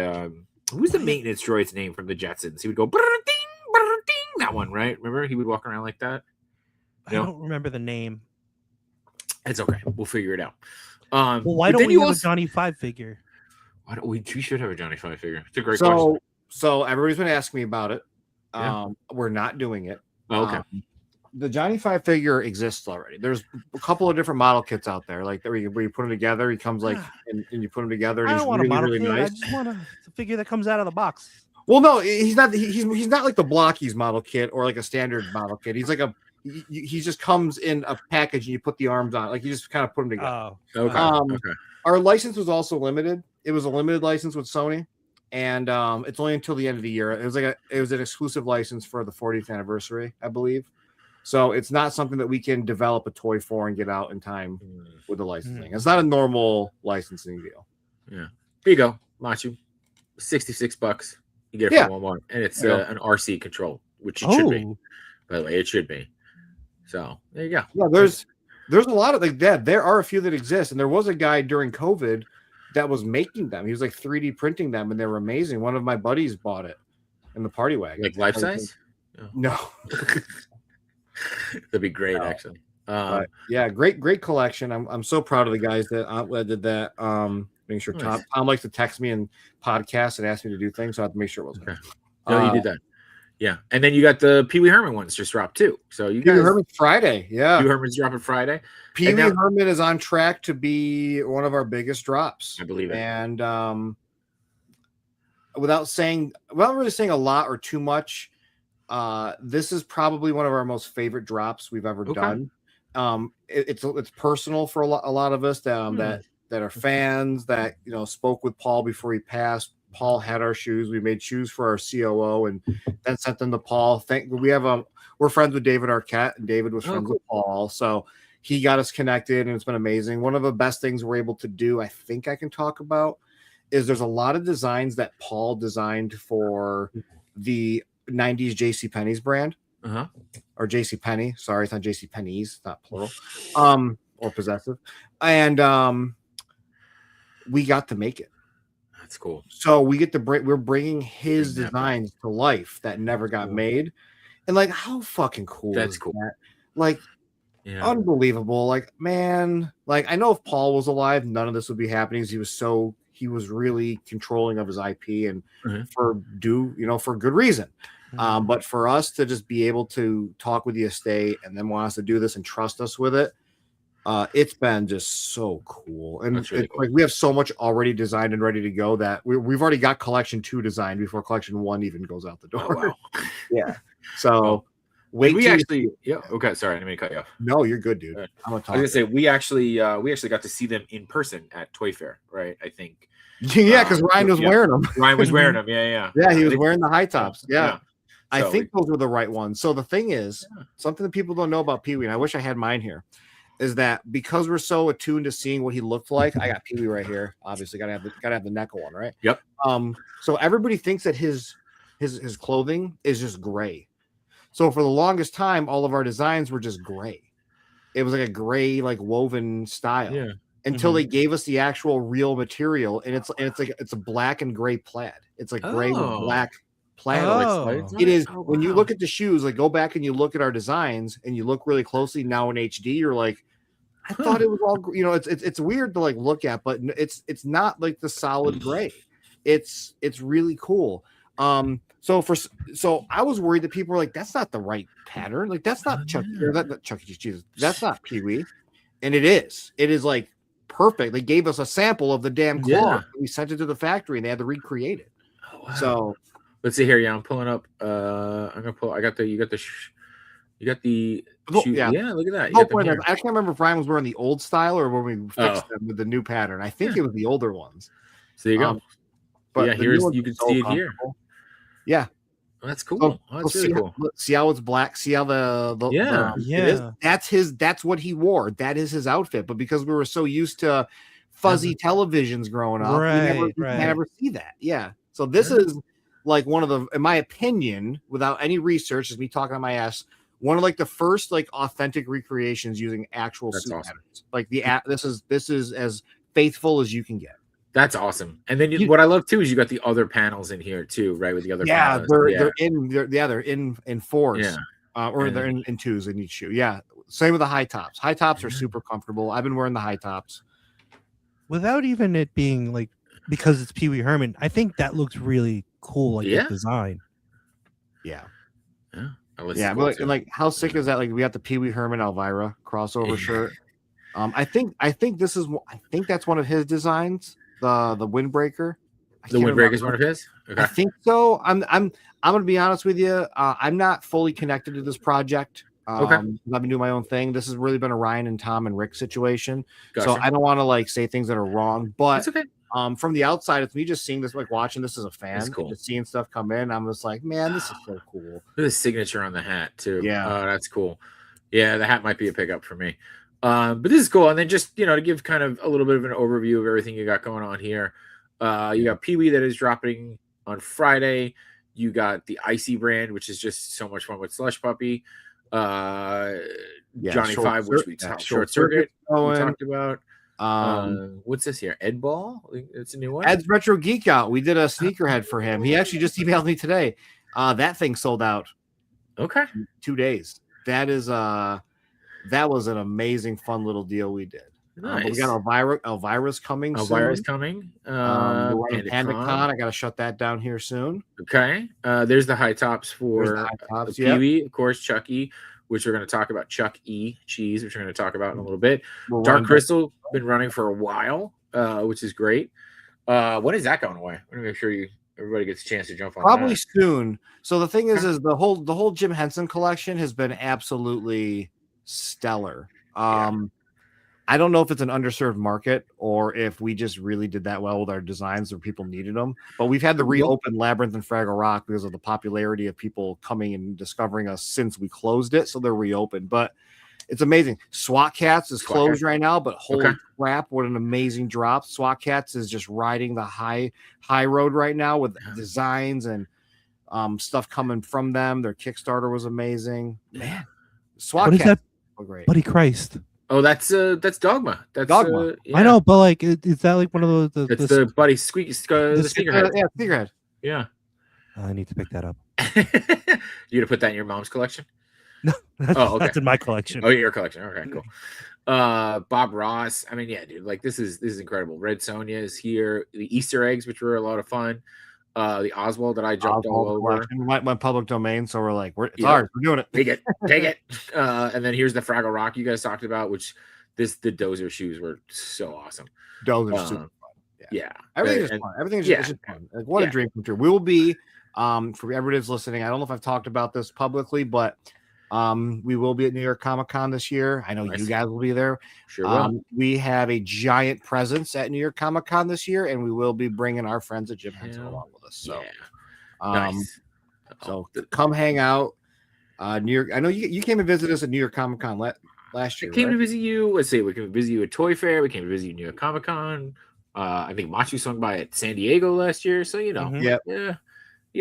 Speaker 1: who's the maintenance droid's name from the Jetsons? He would go ding, that one, right? Remember, he would walk around like that.
Speaker 2: I don't remember the name.
Speaker 1: It's okay. We'll figure it out.
Speaker 2: Well, why don't we have a Johnny Five figure?
Speaker 1: Why don't we should have a Johnny Five figure. It's a great question.
Speaker 3: So everybody's been asking me about it.
Speaker 1: Yeah.
Speaker 3: We're not doing it.
Speaker 1: Oh, okay.
Speaker 3: The Johnny Five figure exists already. There's a couple of different model kits out there, like where you put them together. He comes like, and you put them together. And
Speaker 2: I don't want a model kit.
Speaker 3: Nice.
Speaker 2: I just want a figure that comes out of the box.
Speaker 3: Well, no, he's not. He's not like the Blockies model kit or like a standard model kit. He's like he just comes in a package and you put the arms on. Like you just kind of put them together.
Speaker 2: Oh,
Speaker 1: okay.
Speaker 3: Our license was also limited. It was a limited license with Sony. And it's only until the end of the year. It was an exclusive license for the 40th anniversary, I believe. So it's not something that we can develop a toy for and get out in time with the licensing. It's not a normal licensing deal.
Speaker 1: Yeah. Here you go, Machu. $66. You get it from Walmart, and it's an RC control, which it should be. By the way, it should be. So there you go.
Speaker 3: Yeah, there's a lot of like that. There are a few that exist, and there was a guy during COVID that was making them. He was like 3D printing them, and they were amazing. One of my buddies bought it in the party wagon.
Speaker 1: Like life size?
Speaker 3: No.
Speaker 1: That'd be great, actually.
Speaker 3: But yeah, great collection. I'm so proud of the guys that did that. Making sure
Speaker 1: Nice.
Speaker 3: Tom likes to text me and podcast and ask me to do things, so I have to make sure it wasn't.
Speaker 1: Okay. No, you did that. Yeah, and then you got the Pee Wee Herman ones just dropped too. So you
Speaker 3: Pee
Speaker 1: guys,
Speaker 3: Wee Herman Friday, yeah.
Speaker 1: Pee Wee Herman's dropping Friday.
Speaker 3: Pee Wee Herman is on track to be one of our biggest drops.
Speaker 1: I believe it.
Speaker 3: And without really saying a lot or too much, this is probably one of our most favorite drops we've ever done. It's personal for a lot of us that are fans that spoke with Paul before he passed. Paul had our shoes. We made shoes for our COO and then sent them to Paul. We're friends with David Arquette, and David was friends with Paul, so he got us connected, and it's been amazing. One of the best things we're able to do, I think I can talk about, is there's a lot of designs that Paul designed for the 90s JCPenney's brand. Or JCPenney. Sorry, it's not JCPenney's, it's not plural. Or possessive. And we got to make it.
Speaker 1: That's cool.
Speaker 3: So we get to we're bringing his designs to life that never got made. And like, how fucking cool
Speaker 1: that's
Speaker 3: is
Speaker 1: cool.
Speaker 3: that? Like, unbelievable. Like, man, like I know if Paul was alive, none of this would be happening. He was really controlling of his IP and for good reason. But for us to just be able to talk with the estate and then want us to do this and trust us with it, it's been just so cool. And really cool. Like we have so much already designed and ready to go that we've already got collection 2 designed before collection 1 even goes out the door.
Speaker 1: Oh, wow.
Speaker 3: Yeah. So wait.
Speaker 1: We actually, okay. Sorry, I didn't mean to cut you off.
Speaker 3: No, you're good, dude. I'm gonna talk.
Speaker 1: I was gonna say we actually got to see them in person at Toy Fair, right? I think.
Speaker 3: Yeah, because Ryan was wearing them.
Speaker 1: Ryan was wearing them. Yeah.
Speaker 3: Yeah, he was wearing the high tops. Yeah. I
Speaker 1: So
Speaker 3: think those were the right ones. So the thing is, something that people don't know about Pee Wee, and I wish I had mine here, is that because we're so attuned to seeing what he looked like, I got Pee Wee right here. Obviously, gotta have the NECA one, right?
Speaker 1: Yep.
Speaker 3: So everybody thinks that his clothing is just gray. So for the longest time, all of our designs were just gray. It was like a gray, like woven style. Yeah. Until they gave us the actual real material, and it's a black and gray plaid. It's like gray with black plaid. It is when you look at the shoes, like go back and you look at our designs and you look really closely now in HD, you're like, I thought it was all it's weird to like look at, but it's not like the solid gray. It's really cool. So I was worried that people were like, that's not the right pattern, like that's not Chuck E. Cheese, that's not Pee Wee. And it is like perfect. They gave us a sample of the damn cloth. We sent it to the factory and they had to recreate it. Oh, wow. So
Speaker 1: let's see here. Yeah, I'm pulling up. I'm gonna pull. You got the. Yeah, look at that.
Speaker 3: I can't remember if Ryan was wearing the old style or when we fixed them with the new pattern. I think it was the older ones.
Speaker 1: So there you go. But yeah, you can see it here.
Speaker 3: Yeah.
Speaker 1: Well, that's cool. That's really cool.
Speaker 3: See how it's black. See how that's what he wore. That is his outfit. But because we were so used to fuzzy televisions growing up, we never see that. Yeah. So this is like one of the, in my opinion, without any research, is me talking on my ass, one of like the first like authentic recreations using actual suit patterns. Like this is as faithful as you can get.
Speaker 1: That's awesome. And then what I love too is you got the other panels in here too, right? With the other panels.
Speaker 3: They're in 4s. Or they're in 2s in each shoe. Yeah. Same with the high tops. High tops are super comfortable. I've been wearing the high tops.
Speaker 2: Without even it being like, because it's Pee Wee Herman, I think that looks really cool, like the design.
Speaker 3: Yeah.
Speaker 1: Yeah.
Speaker 3: But like how sick is that? Like we got the Pee Wee Herman Elvira crossover shirt. I think that's one of his designs. The windbreaker.
Speaker 1: The windbreaker is one of his. Okay.
Speaker 3: I think so. I'm gonna be honest with you. I'm not fully connected to this project. I've been doing my own thing. This has really been a Ryan and Tom and Rick situation. Gotcha. So I don't want to like say things that are wrong, but it's okay. From the outside, it's me just seeing this, like watching this as a fan, just seeing stuff come in. I'm just like, man, this is so cool.
Speaker 1: Look at the signature on the hat too.
Speaker 3: Yeah,
Speaker 1: that's cool. Yeah, the hat might be a pickup for me. But this is cool. And then just, to give kind of a little bit of an overview of everything you got going on here. You got Pee Wee that is dropping on Friday. You got the Icy brand, which is just so much fun with Slush Puppy. Johnny 5, which we talked Short Circuit. We talked about. What's this here? Ed Ball? It's a new one.
Speaker 3: Ed's Retro Geek Out. We did a sneakerhead for him. He actually just emailed me today. That thing sold out.
Speaker 1: Okay.
Speaker 3: 2 days. that was an amazing, fun little deal we did.
Speaker 1: Nice.
Speaker 3: But we got Elvira's coming soon.
Speaker 1: Elvira's coming.
Speaker 3: We're running
Speaker 1: PandaCon.
Speaker 3: I got to shut that down here soon.
Speaker 1: Okay. There's the high tops for Pee-wee, of course, Chucky, which we're going to talk about. Chuck E. Cheese, which we're going to talk about in a little bit. Dark Crystal, been running for a while, which is great. When is that going away? I'm going to make sure everybody gets a chance to jump on
Speaker 3: probably
Speaker 1: that.
Speaker 3: Soon. So the thing is the whole Jim Henson collection has been absolutely stellar. I don't know if it's an underserved market or if we just really did that well with our designs or people needed them, but we've had to reopen Labyrinth and Fraggle Rock because of the popularity of people coming and discovering us since we closed it. So they're reopened, but it's amazing. SWAT Cats is closed right now, but holy crap, what an amazing drop. SWAT Cats is just riding the high road right now with designs and stuff coming from them. Their Kickstarter was amazing. Man, SWAT Cats. Is that? Oh, great.
Speaker 2: Buddy Christ.
Speaker 1: Oh, that's Dogma. That's
Speaker 3: Dogma.
Speaker 2: I know, but like, is that like one of those?
Speaker 1: It's the Buddy Squeaky, the Sneakerhead.
Speaker 3: Yeah, Sneakerhead.
Speaker 1: Yeah.
Speaker 2: I need to pick that up.
Speaker 1: You gonna put that in your mom's collection?
Speaker 2: No, that's in my collection.
Speaker 1: Oh, your collection. Okay, cool. Bob Ross. I mean, yeah, dude. Like this is incredible. Red Sonja is here. The Easter eggs, which were a lot of fun. The Oswald that I jumped all over.
Speaker 3: Went public domain, so we're like, it's ours. We're doing it.
Speaker 1: Take it. And then here's the Fraggle Rock you guys talked about, which the Dozer shoes were so awesome.
Speaker 3: Dozer super fun.
Speaker 1: Yeah.
Speaker 3: Everything is fun. Everything is just fun. Like, what a dream come true. We will be for everybody that's listening. I don't know if I've talked about this publicly, but we will be at New York Comic Con this year. I know you guys will be there.
Speaker 1: Sure will.
Speaker 3: We have a giant presence at New York Comic Con this year, and we will be bringing our friends at Jim Henson along with us. So,
Speaker 1: nice.
Speaker 3: So come hang out. New York. I know you came to visit us at New York Comic Con last year.
Speaker 1: We came to visit you. Let's see. We came to visit you at Toy Fair. We came to visit you at New York Comic Con. I think Machu swung by at San Diego last year. So you know, yeah.
Speaker 3: I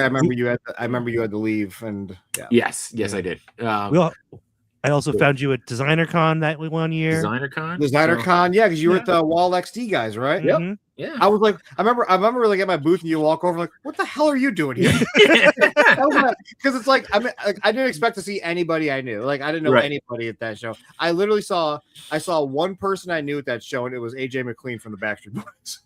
Speaker 3: remember you had to leave, and
Speaker 1: yes, I did.
Speaker 2: I also found you at Designer Con that one year.
Speaker 1: Designer Con,
Speaker 3: yeah, because you were at the Wall XD guys, right?
Speaker 1: Yep. Yeah.
Speaker 3: I was like, I remember like at my booth, and you walk over like, what the hell are you doing here? Because it's like I didn't expect to see anybody I knew. Like I didn't know anybody at that show. I saw one person I knew at that show, and it was AJ McLean from the Backstreet Boys.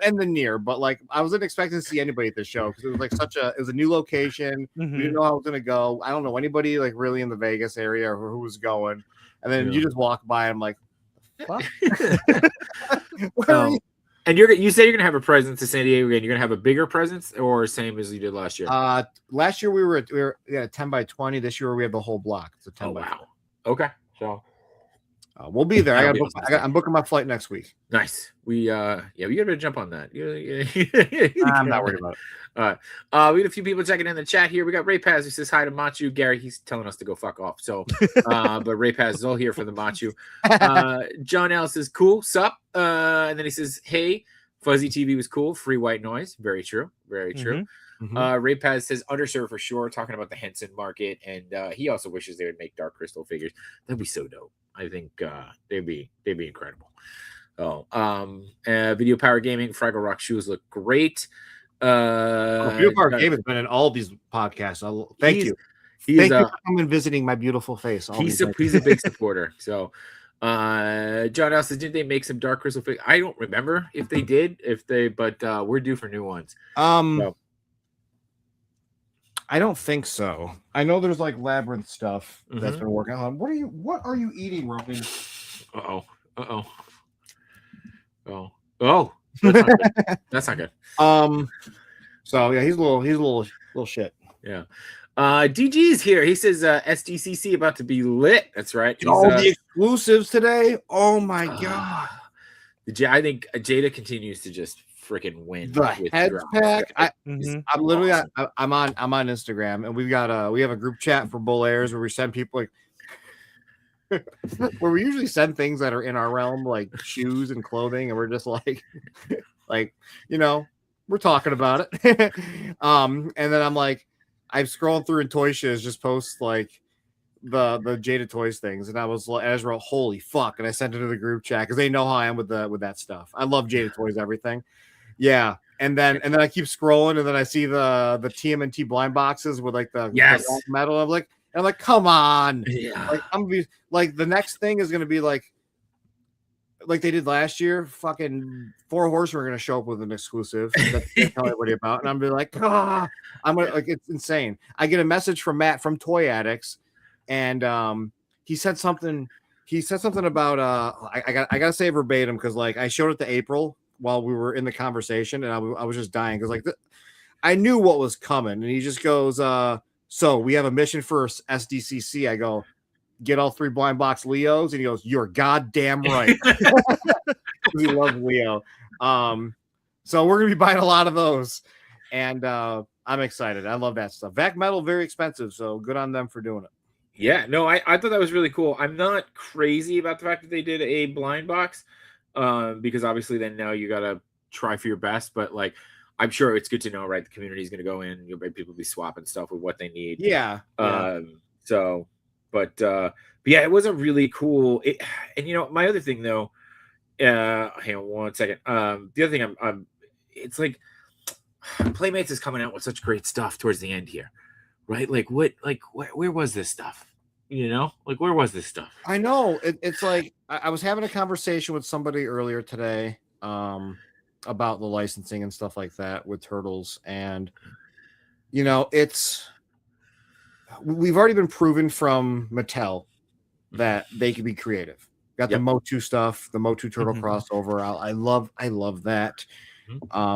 Speaker 3: and then near, but like I wasn't expecting to see anybody at the show because it was like it was a new location. We didn't know how I was gonna go. I don't know anybody like really in the Vegas area or who was going. And then you just walk by. I'm like, what?
Speaker 1: And you say you're gonna have a presence in San Diego again. You're gonna have a bigger presence or same as you did last year?
Speaker 3: Last year we were at 10 by 20. This year we have the whole block. It's a 10 by 20.
Speaker 1: Okay, so
Speaker 3: we'll be there. I'm booking my flight next week.
Speaker 1: Nice. We gotta jump on that.
Speaker 3: I'm not worried about it.
Speaker 1: We got a few people checking in the chat here. We got Ray Paz who says hi to Machu. Gary, he's telling us to go fuck off. So, but Ray Paz is all here for the Machu. John L says, cool, sup? And then he says, hey, Fuzzy TV was cool. Free white noise. Very true. Very true. Ray Paz says, underserved for sure. Talking about the Henson market. And he also wishes they would make Dark Crystal figures. That'd be so dope. I think they'd be incredible. Video Power Gaming, Fraggle Rock shoes look great.
Speaker 3: Video Power Gaming has been in all these podcasts. Thank you. Thank you for coming visiting my beautiful face.
Speaker 1: He's a big supporter. So John L says, did they make some Dark Crystal figures? I don't remember if they did, but we're due for new ones.
Speaker 3: I don't think so. I know there's like Labyrinth stuff that's been working on. What are you eating, Roman? Oh. That's not good.
Speaker 1: So
Speaker 3: yeah, he's a little shit.
Speaker 1: Yeah. DG's here. He says SDCC about to be lit. That's right.
Speaker 3: All the exclusives today. Oh my god.
Speaker 1: I think Jada continues to just freaking win.
Speaker 3: The heads pack. I'm literally I'm on Instagram, and we have a group chat for Bull Airs where we send people like where we usually send things that are in our realm, like shoes and clothing, and we're just like we're talking about it. And then I'm scrolling through and Toy Shiz just posts like the Jada Toys things, and I wrote, holy fuck, and I sent it to the group chat because they know how I am with that stuff. I love Jada Toys everything. Yeah, And then I keep scrolling, and then I see the TMNT blind boxes with like the black metal. I'm like, come on.
Speaker 1: Yeah.
Speaker 3: Like I'm gonna be like the next thing is gonna be like they did last year. Fucking 4 Horsemen are gonna show up with an exclusive that they tell everybody about, and I'm gonna be like, I'm gonna like it's insane. I get a message from Matt from Toy Addicts, and he said something. He said something about I gotta say verbatim because like I showed it to April while we were in the conversation, and I was just dying because like I knew what was coming, and he just goes, so we have a mission for SDCC. I go, get all 3 blind box Leos, and he goes, you're goddamn right. He loves Leo. So we're gonna be buying a lot of those, and I'm excited. I love that stuff. Vac Metal, very expensive, so good on them for doing it.
Speaker 1: Yeah, no, I thought that was really cool. I'm not crazy about the fact that they did a blind box, because obviously then now you gotta try for your best. But like, I'm sure it's good to know, right? The community is gonna go in. You'll people be swapping stuff with what they need.
Speaker 3: Yeah.
Speaker 1: So, but yeah, it was a really cool. And you know, my other thing though, hang on 1 second. The other thing it's like Playmates is coming out with such great stuff towards the end here, right? Like where was this stuff? You know, like where was this stuff?
Speaker 3: I know it's like I was having a conversation with somebody earlier today about the licensing and stuff like that with Turtles, and you know, we've already been proven from Mattel that they can be creative. Got the Motu stuff, the Motu Turtle crossover. I love that.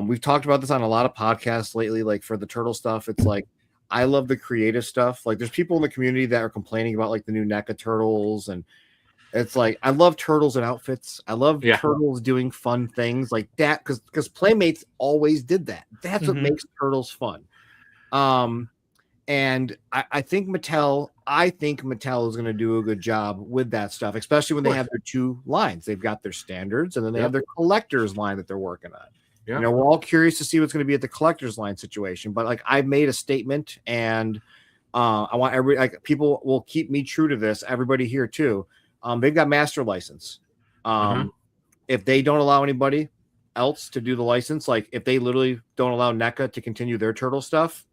Speaker 3: We've talked about this on a lot of podcasts lately. Like for the Turtle stuff, it's like I love the creative stuff. Like there's people in the community that are complaining about like the new NECA Turtles, and it's like I love Turtles and outfits. I love Turtles doing fun things like that because Playmates always did that. That's what makes Turtles fun. And I think Mattel is going to do a good job with that stuff, especially when they have their 2 lines. They've got their standards, and then they have their collectors line that they're working on. You know, we're all curious to see what's going to be at the collector's line situation. But like I made a statement, and I want people will keep me true to this. Everybody here too. They've got master license. If they don't allow anybody else to do the license, like if they literally don't allow NECA to continue their Turtle stuff,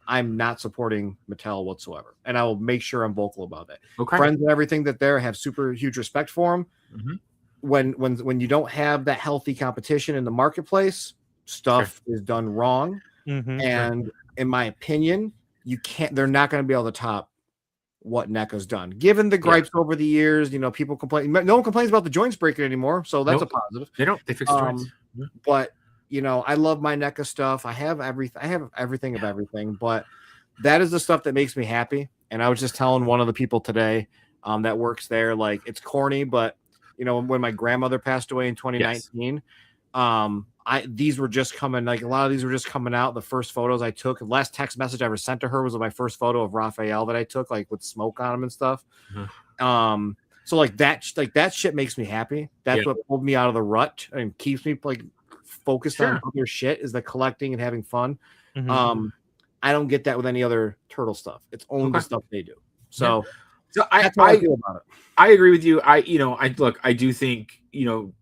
Speaker 3: I'm not supporting Mattel whatsoever, and I will make sure I'm vocal about that. Friends and everything that have super huge respect for them. When you don't have that healthy competition in the marketplace, stuff is done wrong. And in my opinion, they're not going to be able to top what NECA's done. Given the gripes over the years, you know, people complain. No one complains about the joints breaking anymore, so that's a positive.
Speaker 1: They fixed the joints.
Speaker 3: But you know, I love my NECA stuff. I have everything of everything, but that is the stuff that makes me happy. And I was just telling one of the people today that works there, like it's corny, but you know, when my grandmother passed away in 2019, these were just coming, like a lot of these were just coming out. The first photos I took, the last text message I ever sent to her was my first photo of Raphael that I took, like with smoke on him and stuff. So like that shit makes me happy. That's what pulled me out of the rut and keeps me like focused on other shit, is the collecting and having fun. I don't get that with any other Turtle stuff. It's only the stuff they do. So I feel about it.
Speaker 1: I agree with you. I do think, you know,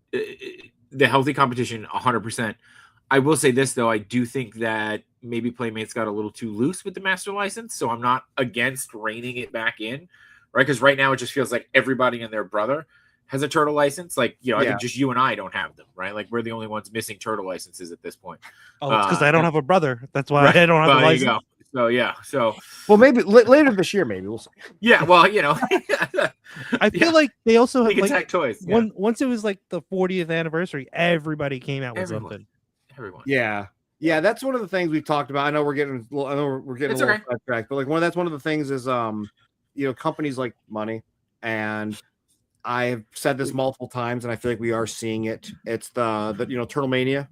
Speaker 1: the healthy competition 100%. I will say this though, I do think that maybe Playmates got a little too loose with the master license, so I'm not against reining it back in, right? Because right now it just feels like everybody and their brother has a Turtle license. Like, you know, I think just you and I don't have them, right? Like we're the only ones missing Turtle licenses at this point.
Speaker 2: Oh, it's because I don't have a brother. That's why I don't have a license.
Speaker 1: So
Speaker 3: well, maybe later this year, maybe we'll see.
Speaker 1: Yeah, well, you know,
Speaker 2: I feel like they also have
Speaker 1: like toys.
Speaker 2: Once it was like the 40th anniversary, everybody came out with something.
Speaker 1: Everyone.
Speaker 3: Yeah, that's one of the things we've talked about. I know we're getting a little sidetracked, but like that's one of the things is you know, companies like money, and I've said this multiple times, and I feel like we are seeing it. It's the you know, Turtle Mania.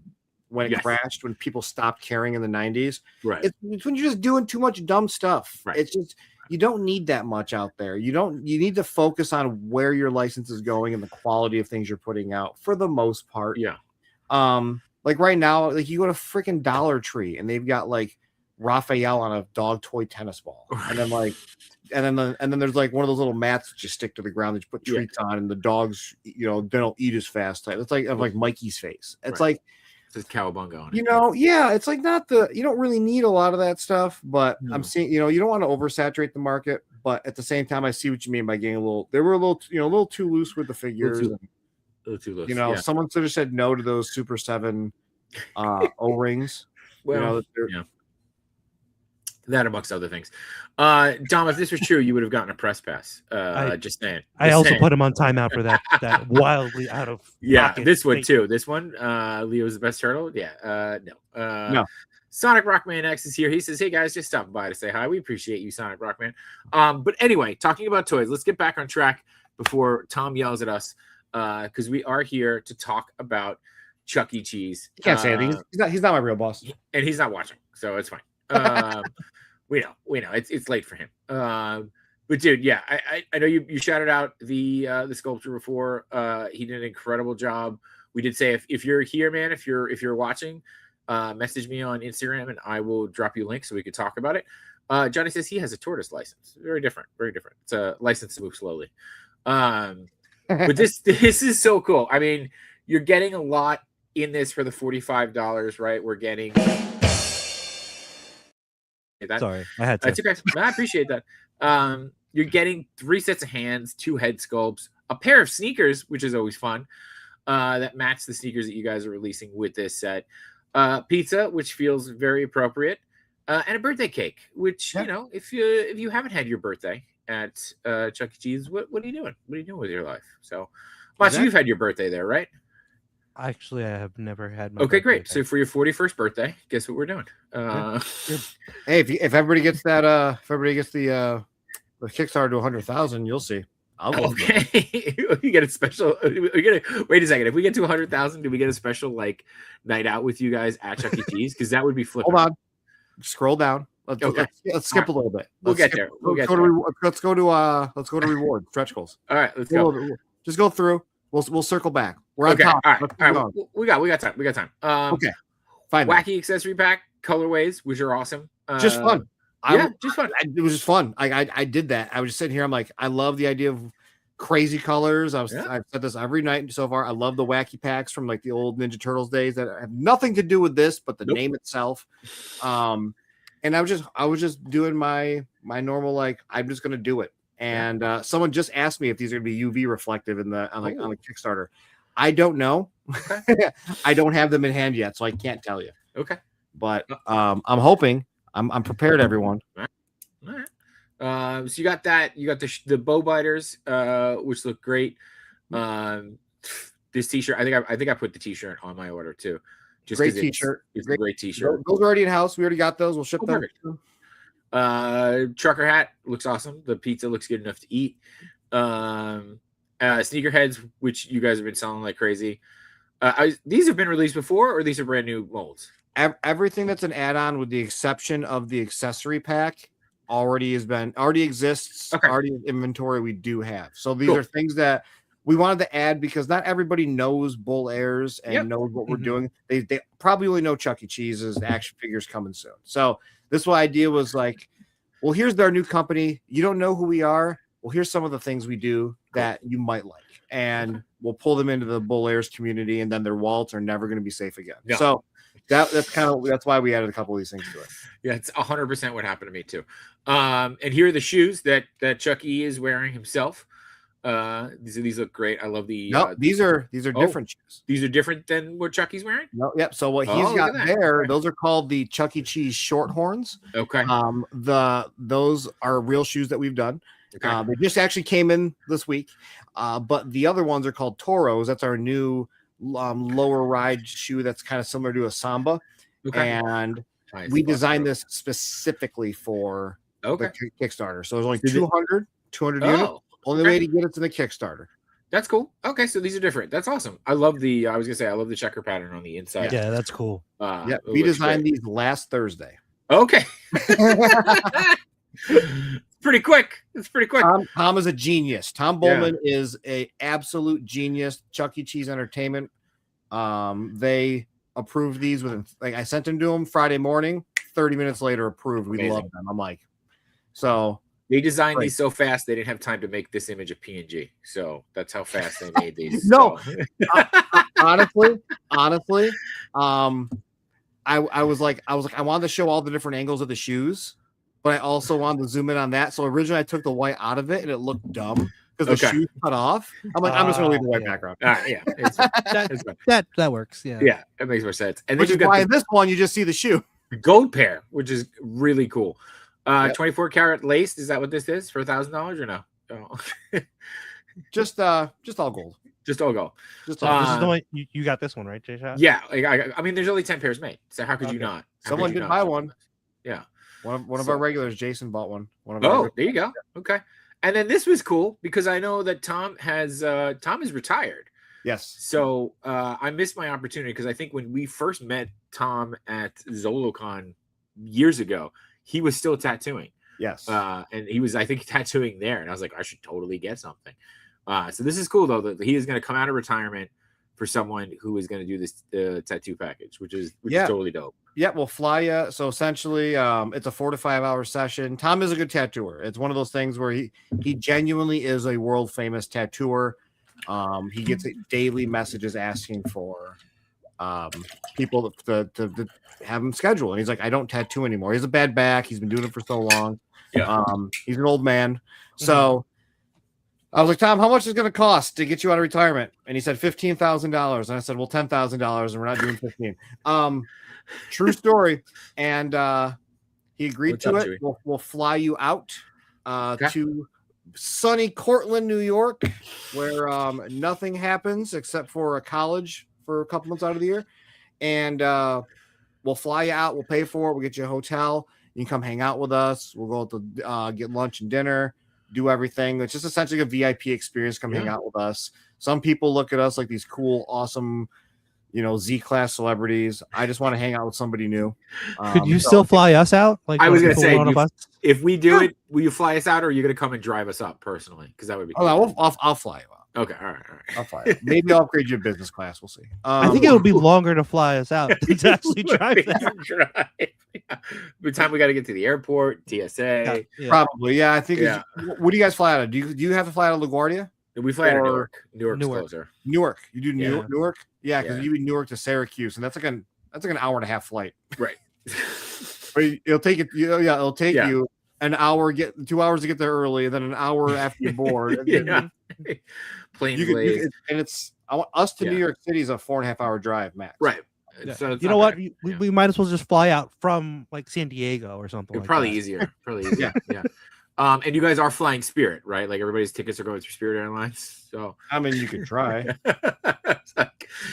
Speaker 3: When it crashed, when people stopped caring in the 90s.
Speaker 1: Right.
Speaker 3: It's when you're just doing too much dumb stuff. Right. It's just, you don't need that much out there. You need to focus on where your license is going and the quality of things you're putting out for the most part.
Speaker 1: Yeah.
Speaker 3: Like right now, like you go to freaking Dollar Tree and they've got like Raphael on a dog toy tennis ball. And then like, and then there's like one of those little mats that you stick to the ground that you put treats on, and the dogs, you know, they don't eat as fast. It's like Mikey's face. It's like,
Speaker 1: says cowabunga on it.
Speaker 3: You know, yeah, it's like not you don't really need a lot of that stuff, but I'm seeing, you don't want to oversaturate the market, but at the same time, I see what you mean by getting they were a little too loose with the figures.
Speaker 1: A little too loose.
Speaker 3: Someone should have said no to those Super 7 O-rings.
Speaker 1: Well, that amongst other things. Dom, if this was true, you would have gotten a press pass. Just saying.
Speaker 2: I also put him on timeout for that wildly out of
Speaker 1: this one too. This one, Leo's the best turtle. Yeah, no. Sonic Rockman X is here. He says, "Hey guys, just stopping by to say hi. We appreciate you, Sonic Rockman." But anyway, talking about toys, let's get back on track before Tom yells at us, because we are here to talk about Chuck E. Cheese.
Speaker 3: You can't say anything. He's not my real boss,
Speaker 1: and he's not watching, so it's fine. We know it's late for him. But dude, yeah, I know you shouted out the sculptor before. He did an incredible job. We did say if you're here, man, if you're watching, message me on Instagram and I will drop you a link so we could talk about it. Johnny says he has a tortoise license. Very different. It's a license to move slowly. But this is so cool. I mean, you're getting a lot in this for the $45, right? We're getting.
Speaker 2: Sorry, I had to.
Speaker 1: It's okay. I appreciate that. You're getting 3 sets of hands, 2 head sculpts, a pair of sneakers, which is always fun, that match the sneakers that you guys are releasing with this set. Pizza, which feels very appropriate, and a birthday cake, which if you haven't had your birthday at Chuck E. Cheese, what are you doing? What are you doing with your life? So, Macho, you've had your birthday there, right?
Speaker 2: Actually, I have never had my.
Speaker 1: Okay, great. So for your 41st birthday, guess what we're doing?
Speaker 3: Hey, if everybody gets that, if everybody gets the Kickstarter to 100,000, you'll see. I'll go.
Speaker 1: Okay, you get a special. Wait a second. If we get to 100,000, do we get a special night out with you guys at Chuck E. Cheese? Because that would be flipping.
Speaker 3: Hold on, scroll down. Let's skip a little bit.
Speaker 1: We'll get there.
Speaker 3: Let's go to reward stretch goals.
Speaker 1: All right, let's go.
Speaker 3: Just go through. We'll circle back. We're on top.
Speaker 1: All right. We got time.
Speaker 3: Okay. Fine.
Speaker 1: Wacky accessory pack colorways, which are awesome.
Speaker 3: Just fun.
Speaker 1: Just fun.
Speaker 3: It was just fun. I did that. I was just sitting here. I'm like, I love the idea of crazy colors. I've said this every night so far. I love the wacky packs from the old Ninja Turtles days that have nothing to do with this, but the name itself. And I was just doing my normal I'm just gonna do it. And someone just asked me if these are going to be UV reflective on the Kickstarter. I don't know. Okay. I don't have them in hand yet, so I can't tell you.
Speaker 1: Okay,
Speaker 3: but I'm hoping. I'm prepared, everyone.
Speaker 1: All right. So you got that. You got the bow biters, which look great. This T-shirt. I think I put the T-shirt on my order too. Just
Speaker 3: great T-shirt.
Speaker 1: It's a great T-shirt.
Speaker 3: Those are already in house. We already got those. We'll ship them. Perfect.
Speaker 1: Trucker hat looks awesome. The pizza looks good enough to eat. Sneaker heads, which you guys have been selling like crazy. These have been released before, or these are brand new molds?
Speaker 3: Everything that's an add-on, with the exception of the accessory pack, already exists. Okay. Already in inventory we do have. So these are things that we wanted to add because not everybody knows Bull Airs and knows what we're doing. They probably only know Chuck E. Cheese's action figures coming soon. So this whole idea was well, here's our new company. You don't know who we are. Well, here's some of the things we do that you might like. And we'll pull them into the Bull Airs community, and then their wallets are never going to be safe again. No. So that's why we added a couple of these things to it. Yeah,
Speaker 1: it's 100% what happened to me too. And here are the shoes that Chuck E. is wearing himself. These look great. I love the.
Speaker 3: No, these are different shoes.
Speaker 1: These are different than what Chuck E.'s wearing.
Speaker 3: No, yep. So what he's got there, those are called the Chuck E. Cheese Shorthorns.
Speaker 1: Okay.
Speaker 3: Those are real shoes that we've done. Okay. They just actually came in this week. But the other ones are called Toros. That's our new lower ride shoe. That's kind of similar to a Samba. Okay. And we designed this specifically for the Kickstarter. So there's only 200 units. Only way to get it to the Kickstarter.
Speaker 1: That's cool. Okay, so these are different. That's awesome. I love the. I was gonna say I love the checker pattern on the inside.
Speaker 2: Yeah, that's cool.
Speaker 3: We designed these last Thursday.
Speaker 1: Okay. Pretty quick. It's pretty quick.
Speaker 3: Tom is a genius. Tom Bowman is a absolute genius. Chuck E. Cheese Entertainment. They approved these within. I sent them to him Friday morning. 30 minutes later, approved. We love them. I'm like, so.
Speaker 1: They designed
Speaker 3: Right.
Speaker 1: these so fast they didn't have time to make this image a PNG. So that's how fast they made these.
Speaker 3: No,
Speaker 1: So.
Speaker 3: honestly, I was like, I wanted to show all the different angles of the shoes, but I also wanted to zoom in on that. So originally I took the white out of it and it looked dumb because the shoes cut off. I'm like, I'm just gonna leave the white background.
Speaker 1: Yeah, it's
Speaker 2: that works. Yeah.
Speaker 1: Yeah, it makes more sense. And then
Speaker 3: Which
Speaker 1: you
Speaker 3: is
Speaker 1: got
Speaker 3: why
Speaker 1: the
Speaker 3: in this one you just see the shoe.
Speaker 1: gold pair, which is really cool.
Speaker 3: Yep.
Speaker 1: 24 karat laced. Is that what this is for $1,000 or no? Oh.
Speaker 3: just all gold.
Speaker 1: Just all gold.
Speaker 3: Just all
Speaker 2: This is the one you got this one, right, Jay Shot?
Speaker 1: Yeah, I mean, there's only 10 pairs made, so how could you not?
Speaker 3: Someone did buy one.
Speaker 1: Yeah,
Speaker 3: one of our regulars, Jason, bought one.
Speaker 1: There you go. Okay, and then this was cool because I know that Tom is retired.
Speaker 3: Yes.
Speaker 1: So I missed my opportunity because I think when we first met Tom at ZoloCon years ago, he was still tattooing.
Speaker 3: Yes.
Speaker 1: And he was, I think, tattooing there, and I was like, I should totally get something. So this is cool though that he is going to come out of retirement for someone who is going to do this tattoo package, which is totally dope.
Speaker 3: Yeah, we'll fly you. So essentially, it's a 4 to 5 hour session. Tom is a good tattooer. It's one of those things where he genuinely is a world famous tattooer. He gets daily messages asking for people to have him schedule, and he's like, I don't tattoo anymore. He has a bad back. He's been doing it for so long.
Speaker 1: Yeah.
Speaker 3: He's an old man. So I was like, Tom, how much is it going to cost to get you out of retirement? And he said $15,000. And I said, well, $10,000, and we're not doing 15. True story. And he agreed to it. We'll fly you out to sunny Cortland, New York, where nothing happens except for a college for a couple months out of the year. And we'll fly you out. We'll pay for it. We'll get you a hotel. You can come hang out with us. We'll go to get lunch and dinner, do everything. It's just essentially a VIP experience. Come hang out with us. Some people look at us like these cool, awesome, Z-class celebrities. I just want to hang out with somebody new.
Speaker 2: Could you still fly us out? Like
Speaker 1: I was going to say,
Speaker 2: on
Speaker 1: if we do it, will you fly us out, or are you going to come and drive us up personally? Because that would be.
Speaker 3: Oh, I'll fly you out.
Speaker 1: Okay, all right.
Speaker 3: I'll fly you out. Maybe I'll upgrade you to business class. We'll see.
Speaker 2: I think it would be longer to fly us out to actually drive there.
Speaker 1: By the time we got to get to the airport, TSA.
Speaker 3: Yeah. Probably, yeah. I think. Yeah. What do you guys fly out of? Do you have to fly out of LaGuardia?
Speaker 1: We fly out of Newark. Newark's closer.
Speaker 3: Newark. You do Newark? Yeah, because you do Newark to Syracuse, and that's like an hour and a half flight.
Speaker 1: Right.
Speaker 3: But it'll take it. It'll take you an hour, 2 hours to get there early, and then an hour after you board.
Speaker 1: Plain Blaze.
Speaker 3: And it's us to New York City is a 4.5 hour drive max.
Speaker 1: Right.
Speaker 2: Yeah.
Speaker 1: So
Speaker 2: you know what? We might as well just fly out from like San Diego or something.
Speaker 1: Probably easier. Yeah. And you guys are flying Spirit, right? Like everybody's tickets are going through Spirit Airlines. So
Speaker 3: I mean, you could try.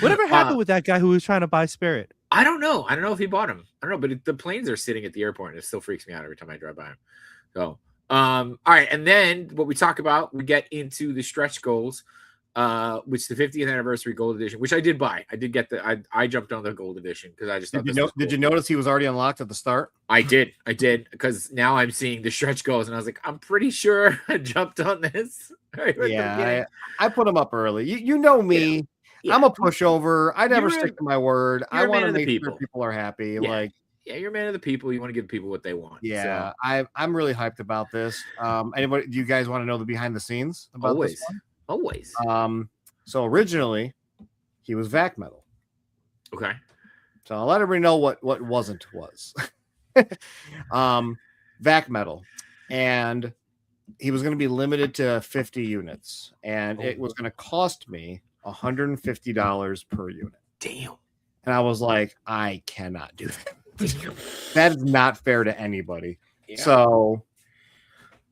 Speaker 2: Whatever happened with that guy who was trying to buy Spirit?
Speaker 1: I don't know. I don't know if he bought him. I don't know, but the planes are sitting at the airport, and it still freaks me out every time I drive by him. So, all right. And then what we talk about, we get into the stretch goals, which the 50th anniversary gold edition, which I did buy. I did get I jumped on the gold edition because I just thought
Speaker 3: did you notice he was already unlocked at the start?
Speaker 1: I did because now I'm seeing the stretch goals, and I was like, I'm pretty sure I jumped on this.
Speaker 3: Yeah, I put him up early. You know me. Yeah. I'm a pushover. I never stick to my word. I want to make sure people are happy.
Speaker 1: Yeah, you're a man of the people. You want to give people what they want.
Speaker 3: Yeah, so. I'm really hyped about this. Anybody? Do you guys want to know the behind the scenes about this one?
Speaker 1: Always.
Speaker 3: So originally, he was vac metal.
Speaker 1: Okay.
Speaker 3: So I'll let everybody know what was. Vac metal, and he was going to be limited to 50 units, and it was going to cost me $150 per unit.
Speaker 1: Damn.
Speaker 3: And I was like, I cannot do that. That is not fair to anybody. Yeah. So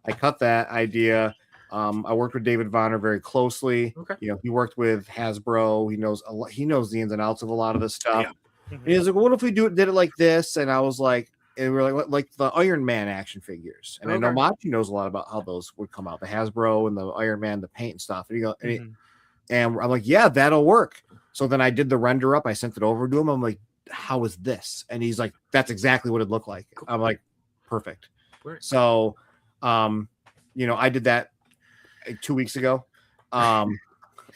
Speaker 3: I cut that idea. I worked with David Vonner very closely. Okay. He worked with Hasbro. He knows the ins and outs of a lot of this stuff. Yeah. And he was like, what if we did it like this? And I was like, and we were like the Iron Man action figures. And I know Machi knows a lot about how those would come out, the Hasbro and the Iron Man, the paint and stuff. And and I'm like, yeah, that'll work. So then I did the render up. I sent it over to him. I'm like, how is this? And he's like, that's exactly what it looked like. Cool. I'm like, perfect. Great. So, I did that 2 weeks ago.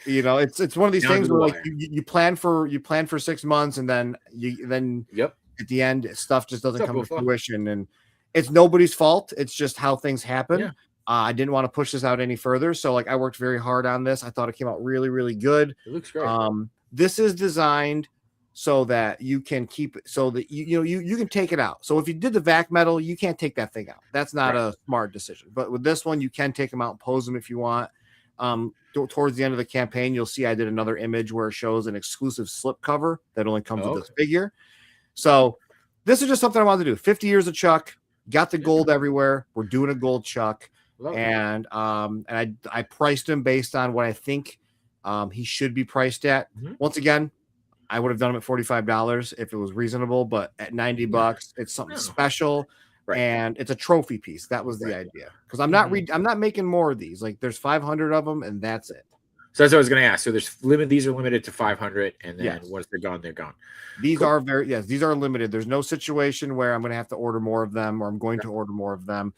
Speaker 3: It's one of these things where like you plan for 6 months, and then at the end stuff just doesn't come to fruition. And it's nobody's fault. It's just how things happen.
Speaker 1: Yeah.
Speaker 3: I didn't want to push this out any further. So like I worked very hard on this. I thought it came out really, really good.
Speaker 1: It looks great.
Speaker 3: This is designed so that you can keep it, so that you can take it out. So if you did the vac metal, you can't take that thing out. That's not a smart decision. But with this one, you can take them out and pose them if you want. Towards the end of the campaign, you'll see I did another image where it shows an exclusive slip cover that only comes with this figure. So this is just something I wanted to do. 50 years of Chuck, got the gold everywhere. We're doing a gold Chuck. And I priced him based on what I think he should be priced at. Once again, I would have done him at $45 if it was reasonable, but at $90, it's something special, and it's a trophy piece. That was the idea, because I'm not making more of these. Like there's 500 of them, and that's it.
Speaker 1: So that's what I was going to ask. So these are limited to 500, and then once they're gone, they're gone.
Speaker 3: These are these are limited. There's no situation where I'm going to have to order more of them, or I'm going to order more of them.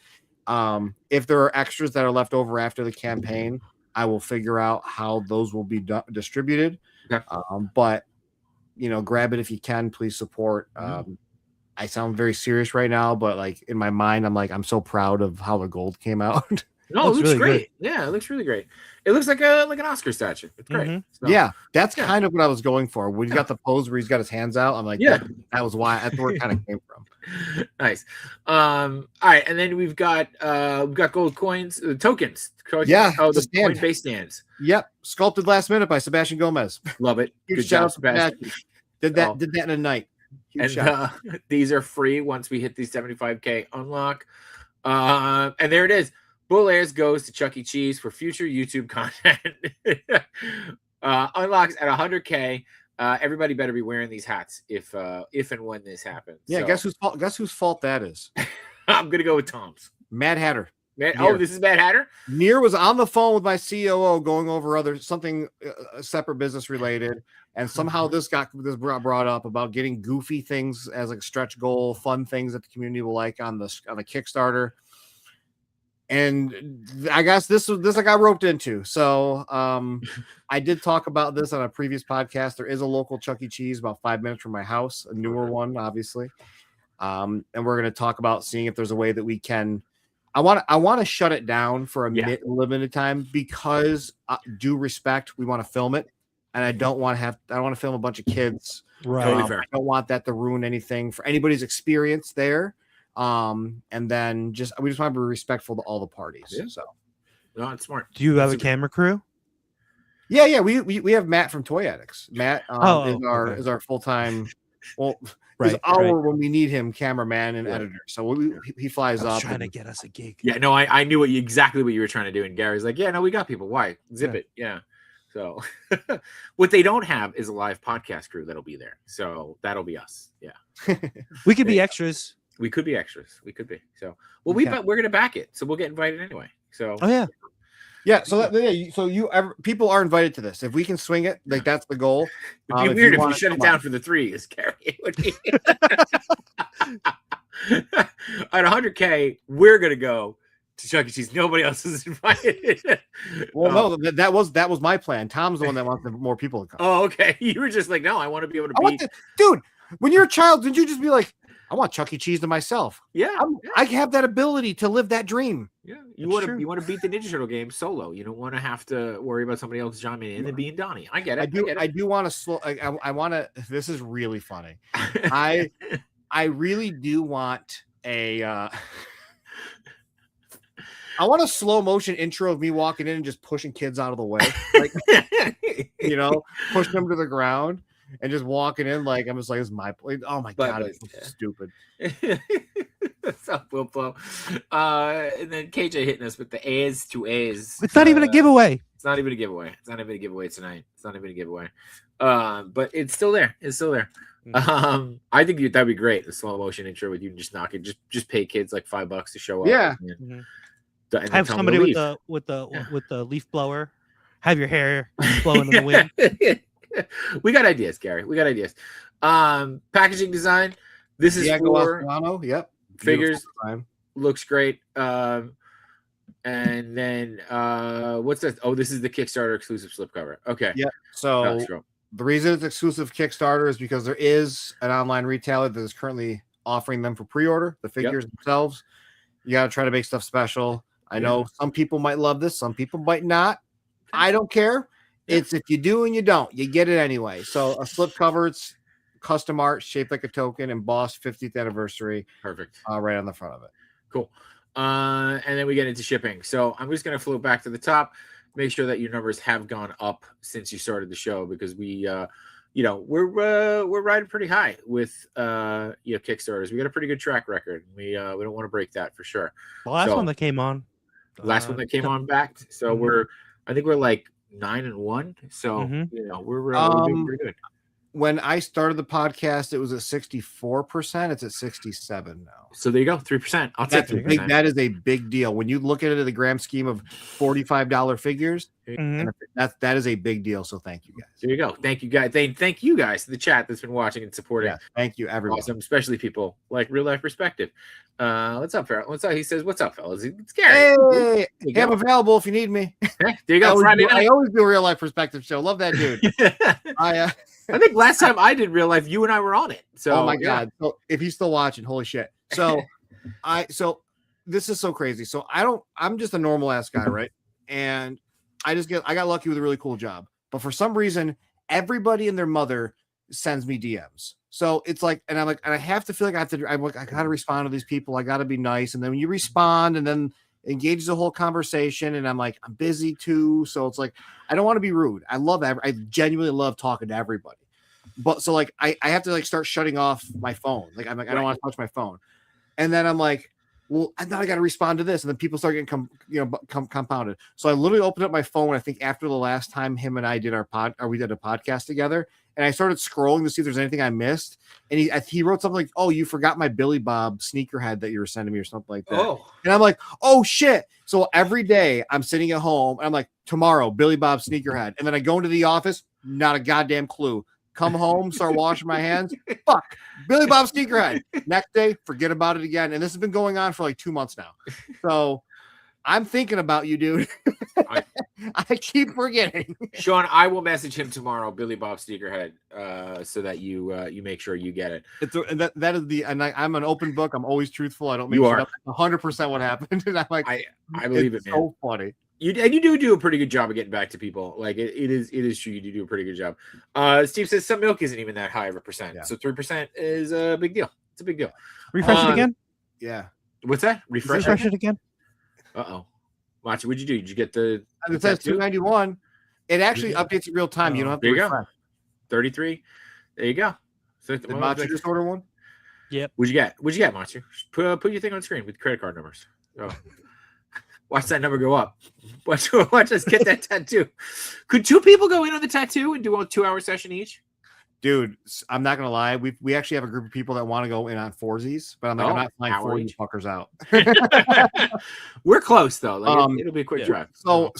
Speaker 3: If there are extras that are left over after the campaign, I will figure out how those will be distributed. But grab it if you can. Please support. I sound very serious right now, but like in my mind, I'm so proud of how the gold came out.
Speaker 1: No, it looks really great. Good. Yeah, it looks really great. It looks like an Oscar statue. It's great. So,
Speaker 3: yeah, that's kind of what I was going for. When you got the pose where he's got his hands out, I'm like, that was why. That's where it kind of came from.
Speaker 1: Nice. All right, and then we've got gold coins, tokens. The coin-based stands.
Speaker 3: Yep, sculpted last minute by Sebastian Gomez.
Speaker 1: Love it.
Speaker 3: Good job, Sebastian. Did that in a night. Huge
Speaker 1: and these are free once we hit the 75K unlock. And there it is. Bull Airs goes to Chuck E. Cheese for future YouTube content. Unlocks at 100K. Everybody better be wearing these hats if and when this happens.
Speaker 3: Yeah, so, guess whose fault that is?
Speaker 1: I'm gonna go with Tom's.
Speaker 3: Mad Hatter.
Speaker 1: This is Mad Hatter?
Speaker 3: Neer was on the phone with my COO going over something separate business related, and somehow this brought up about getting goofy things as like a stretch goal, fun things that the community will like on the Kickstarter. And I guess this I got roped into. So I did talk about this on a previous podcast. There is a local Chuck E. Cheese about 5 minutes from my house, a newer one, obviously. And we're going to talk about seeing if there's a way that we can. I want to shut it down for a limited time because due respect, we want to film it, and I don't want to film a bunch of kids.
Speaker 2: Right.
Speaker 3: I don't want that to ruin anything for anybody's experience there. And then we just want to be respectful to all the parties. Yeah. So,
Speaker 1: no, it's smart.
Speaker 2: Do you have a camera crew?
Speaker 3: Yeah. We have Matt from Toy Addicts. Matt is our full-time. Well, when we need him, cameraman and editor. So he flies up.
Speaker 2: Trying to get us a gig.
Speaker 1: Yeah, no, I knew exactly what you were trying to do, and Gary's like, yeah, no, we got people. Why zip it? Yeah. So what they don't have is a live podcast crew that'll be there. So that'll be us. Yeah,
Speaker 2: we could be extras.
Speaker 1: We could be extras. We could be. So we're gonna back it. So we'll get invited anyway. So
Speaker 3: yeah. So people are invited to this if we can swing it. Like that's the goal.
Speaker 1: It'd be weird if you shut it down for the threes, Gary. It would be at 100K. We're gonna go to Chuck E. Cheese. Nobody else is invited.
Speaker 3: Well, no, that was my plan. Tom's the one that wants more people to come.
Speaker 1: Oh, okay. You were just like, no, I want to be able to be.
Speaker 3: Dude, when you're a child, didn't you just be like, I want Chuck E. Cheese to myself?
Speaker 1: Yeah,
Speaker 3: I have that ability to live that dream.
Speaker 1: Yeah, you want to beat the Ninja Turtle game solo. You don't want to have to worry about somebody else joining in and being Donnie. I get it.
Speaker 3: I do want to slow. I want to. This is really funny. I really do want a. I want a slow motion intro of me walking in and just pushing kids out of the way, like pushing them to the ground. And just walking in like I'm just like, it's my place. Oh my god, it's stupid.
Speaker 1: That's up, Wilpo. And then KJ hitting us with the A's to A's.
Speaker 2: It's not even a giveaway.
Speaker 1: It's not even a giveaway. It's not even a giveaway tonight. It's not even a giveaway. But it's still there. It's still there. Mm-hmm. I think that'd be great. The slow motion intro with you just knock it. Just pay kids like $5 to show up.
Speaker 3: Yeah.
Speaker 2: And have somebody with the leaf blower. Have your hair blowing in the wind.
Speaker 1: We got ideas, Gary. We got ideas. Packaging design. This is for
Speaker 3: yep.
Speaker 1: Figures. Looks great. And then what's this? Oh, this is the Kickstarter exclusive slipcover. Okay.
Speaker 3: Yeah. So the reason it's exclusive Kickstarter is because there is an online retailer that is currently offering them for pre-order. The figures themselves, you got to try to make stuff special. I know some people might love this, some people might not. I don't care. It's if you do and you don't, you get it anyway. So a slip cover, it's custom art shaped like a token, embossed 50th anniversary.
Speaker 1: Perfect.
Speaker 3: Right on the front of it.
Speaker 1: Cool. And then we get into shipping. So I'm just going to float back to the top, make sure that your numbers have gone up since you started the show, because we, we're riding pretty high with Kickstarters. We got a pretty good track record. We don't want to break that for sure.
Speaker 2: The last one that came on.
Speaker 1: Last one that came on backed. So I think we're like 9-1. So we're doing pretty good.
Speaker 3: When I started the podcast, it was at 64%. It's at 67 now.
Speaker 1: So there you go, 3%. I'll take 3%.
Speaker 3: That is a big deal. When you look at it in the grand scheme of $45 figures, and that is a big deal. So thank you guys.
Speaker 1: There you go. Thank you guys. Thank you guys to the chat that's been watching and supporting.
Speaker 3: Yeah, thank you, everyone.
Speaker 1: Awesome, especially people like Real Life Perspective. What's up, Farrell? What's up? He says, "What's up, fellas?" It's Gary.
Speaker 3: Hey, I'm available if you need me.
Speaker 1: There you go.
Speaker 3: I always do a Real Life Perspective show. Love that dude.
Speaker 1: I think last time I did Real Life, you and I were on it. So,
Speaker 3: oh my god! So if he's still watching, holy shit! So, this is so crazy. So I'm just a normal ass guy, right? And I got lucky with a really cool job. But for some reason, everybody and their mother sends me DMs. So it's like, and I'm like, and I have to feel like I got to respond to these people. I got to be nice. And then when you respond, and then engage the whole conversation, and I'm like, I'm busy too. So it's like, I don't want to be rude. I genuinely love talking to everybody. But so like, I have to like start shutting off my phone. Like, I'm like, I don't want to touch my phone. And then I'm like, well, I thought I got to respond to this. And then people start getting compounded. So I literally opened up my phone, I think after the last time him and I did we did a podcast together. And I started scrolling to see if there's anything I missed. And he wrote something like, "Oh, you forgot my Billy Bob sneakerhead that you were sending me," or something like that. Oh. And I'm like, "Oh shit." So every day I'm sitting at home and I'm like, tomorrow, Billy Bob sneakerhead. And then I go into the office, not a goddamn clue. Come home, start washing my hands. Fuck, Billy Bob sneakerhead. Next day, forget about it again. And this has been going on for like 2 months now. So I'm thinking about you, dude. I keep forgetting.
Speaker 1: Sean, I will message him tomorrow, Billy Bob sneakerhead, so that you make sure you get it.
Speaker 3: I'm an open book. I'm always truthful. I don't make shit up. 100% what happened. And I'm like,
Speaker 1: I believe it, man.
Speaker 3: So funny.
Speaker 1: You do a pretty good job of getting back to people. Like it is true. You do a pretty good job. Steve says some milk isn't even that high of a percent. Yeah. So 3% is a big deal. It's a big deal.
Speaker 2: Refresh it again.
Speaker 3: Yeah.
Speaker 1: What's that? Refresh
Speaker 2: it again.
Speaker 1: Uh-oh. Machi, what'd you do? Did you get the
Speaker 3: it says 291. It actually updates in real time. You don't have to refresh.
Speaker 1: 33. There you go. So
Speaker 3: did Machi just order one?
Speaker 2: Yep.
Speaker 1: What'd you get, Machi? Put your thing on screen with credit card numbers. Oh. Watch that number go up. Watch us get that tattoo. Could 2 people go in on the tattoo and do a 2-hour session each?
Speaker 3: Dude, I'm not gonna lie. We actually have a group of people that want to go in on 4Zs, but I'm like, I'm not flying 4 you fuckers out.
Speaker 1: We're close though. Like, it'll be a quick drive.
Speaker 3: So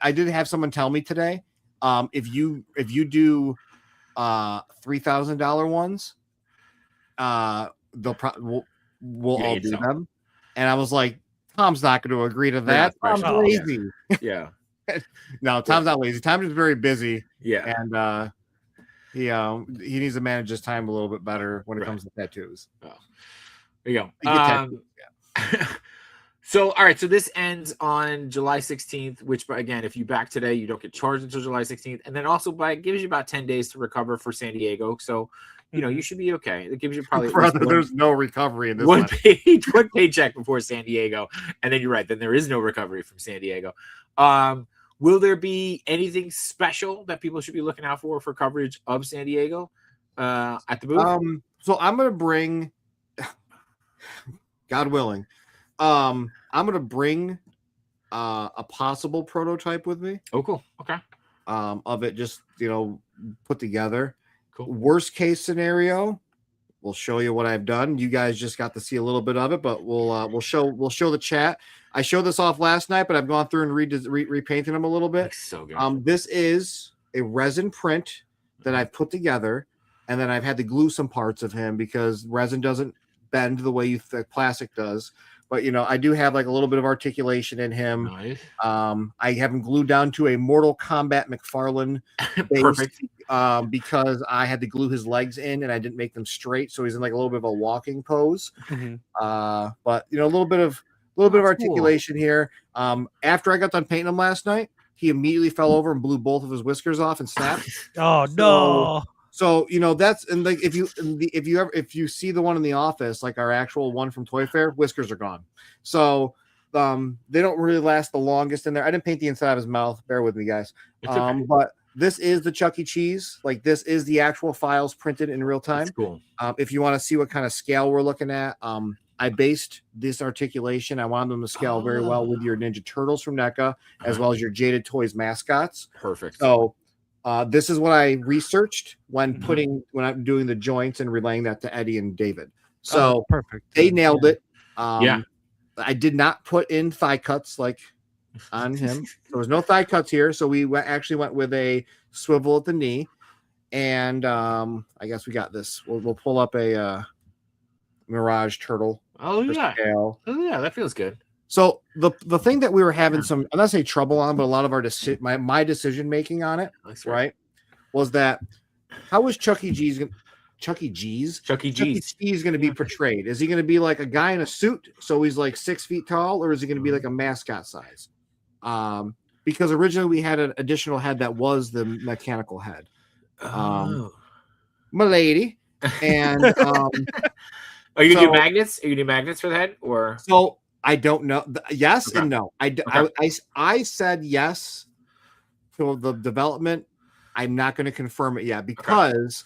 Speaker 3: I did have someone tell me today, if you do $3,000 ones, we'll all do them. And I was like, Tom's not going to agree to that. Tom's lazy.
Speaker 1: Yeah.
Speaker 3: No, Tom's not lazy. Tom's just very busy.
Speaker 1: Yeah.
Speaker 3: And he needs to manage his time a little bit better when it comes to tattoos.
Speaker 1: Oh. There you go. So, all right. So this ends on July 16th, which, again, if you back today, you don't get charged until July 16th. And then also gives you about 10 days to recover for San Diego. So, you should be okay. It gives you probably
Speaker 3: there's no recovery in this
Speaker 1: one paycheck before San Diego. And then you're right. Then there is no recovery from San Diego. Will there be anything special that people should be looking out for coverage of San Diego at the booth?
Speaker 3: So I'm going to bring, God willing, I'm going to bring a possible prototype with me.
Speaker 1: Oh, cool. Okay.
Speaker 3: Of it just, put together.
Speaker 1: Cool.
Speaker 3: Worst case scenario, we'll show you what I've done. You guys just got to see a little bit of it, but we'll show the chat. I showed this off last night, but I've gone through and repainted them a little bit.
Speaker 1: Looks so good.
Speaker 3: This is a resin print that I've put together, and then I've had to glue some parts of him because resin doesn't bend the way plastic does. but I do have like a little bit of articulation in him.
Speaker 1: Nice.
Speaker 3: I have him glued down to a Mortal Kombat McFarlane base,
Speaker 1: Perfect.
Speaker 3: because I had to glue his legs in and I didn't make them straight, so he's in like a little bit of a walking pose.
Speaker 2: Mhm.
Speaker 3: But a little bit of articulation here. After I got done painting him last night, he immediately fell over and blew both of his whiskers off and snapped.
Speaker 2: Oh no!
Speaker 3: So that's, and like if you see the one in the office, like our actual one from Toy Fair, whiskers are gone. So they don't really last the longest in there. I didn't paint the inside of his mouth. Bear with me, guys. Okay. But this is the Chuck E. Cheese. Like this is the actual files printed in real time.
Speaker 1: That's cool.
Speaker 3: If you want to see what kind of scale we're looking at, I based this articulation. I wanted them to scale very well with your Ninja Turtles from NECA, as well as your Jaded Toys mascots.
Speaker 1: Perfect.
Speaker 3: So this is what I researched when I'm doing the joints and relaying that to Eddie and David. So
Speaker 2: perfect.
Speaker 3: They nailed it.
Speaker 1: Yeah.
Speaker 3: I did not put in thigh cuts like on him. There was no thigh cuts here. So we actually went with a swivel at the knee. And I guess we got this. We'll pull up a Mirage Turtle.
Speaker 1: Oh yeah.
Speaker 3: Scale.
Speaker 1: Oh yeah, that feels good.
Speaker 3: So the thing that we were having some, I'm not saying trouble on, but a lot of our my decision making on it, right, was that how is Chuck E. Cheese going to be portrayed? Is he going to be like a guy in a suit, so he's like 6 feet tall, or is he going to be like a mascot size? Because originally we had an additional head that was the mechanical head, my lady, and
Speaker 1: are you gonna do magnets? Are you gonna do magnets for the head, or
Speaker 3: so? I don't know. Yes and no. I said yes to the development. I'm not going to confirm it yet because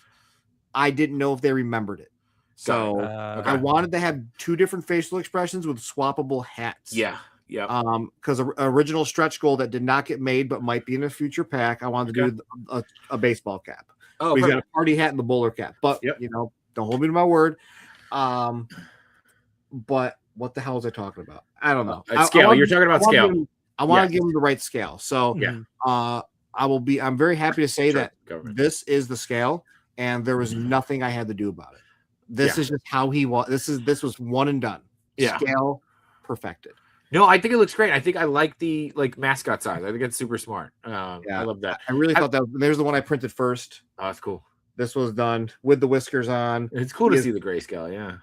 Speaker 3: I didn't know if they remembered it. So I wanted to have 2 different facial expressions with swappable hats.
Speaker 1: Yeah.
Speaker 3: Because original stretch goal that did not get made but might be in a future pack. I wanted to do a baseball cap.
Speaker 1: Oh,
Speaker 3: we got a party hat and the bowler cap. But don't hold me to my word. But what the hell was I talking about? I don't know.
Speaker 1: Scale. You're talking about scale.
Speaker 3: I want to give them the right scale. So I'm very happy to say that this is the scale, and there was nothing I had to do about it. This is just how he was. This was one and done.
Speaker 1: Yeah.
Speaker 3: Scale perfected.
Speaker 1: No, I think it looks great. I think I like the mascot size. I think it's super smart. I love that.
Speaker 3: I really thought that. There's the one I printed first.
Speaker 1: Oh, that's cool.
Speaker 3: This was done with the whiskers on.
Speaker 1: It's cool to see the grayscale.
Speaker 3: Yeah.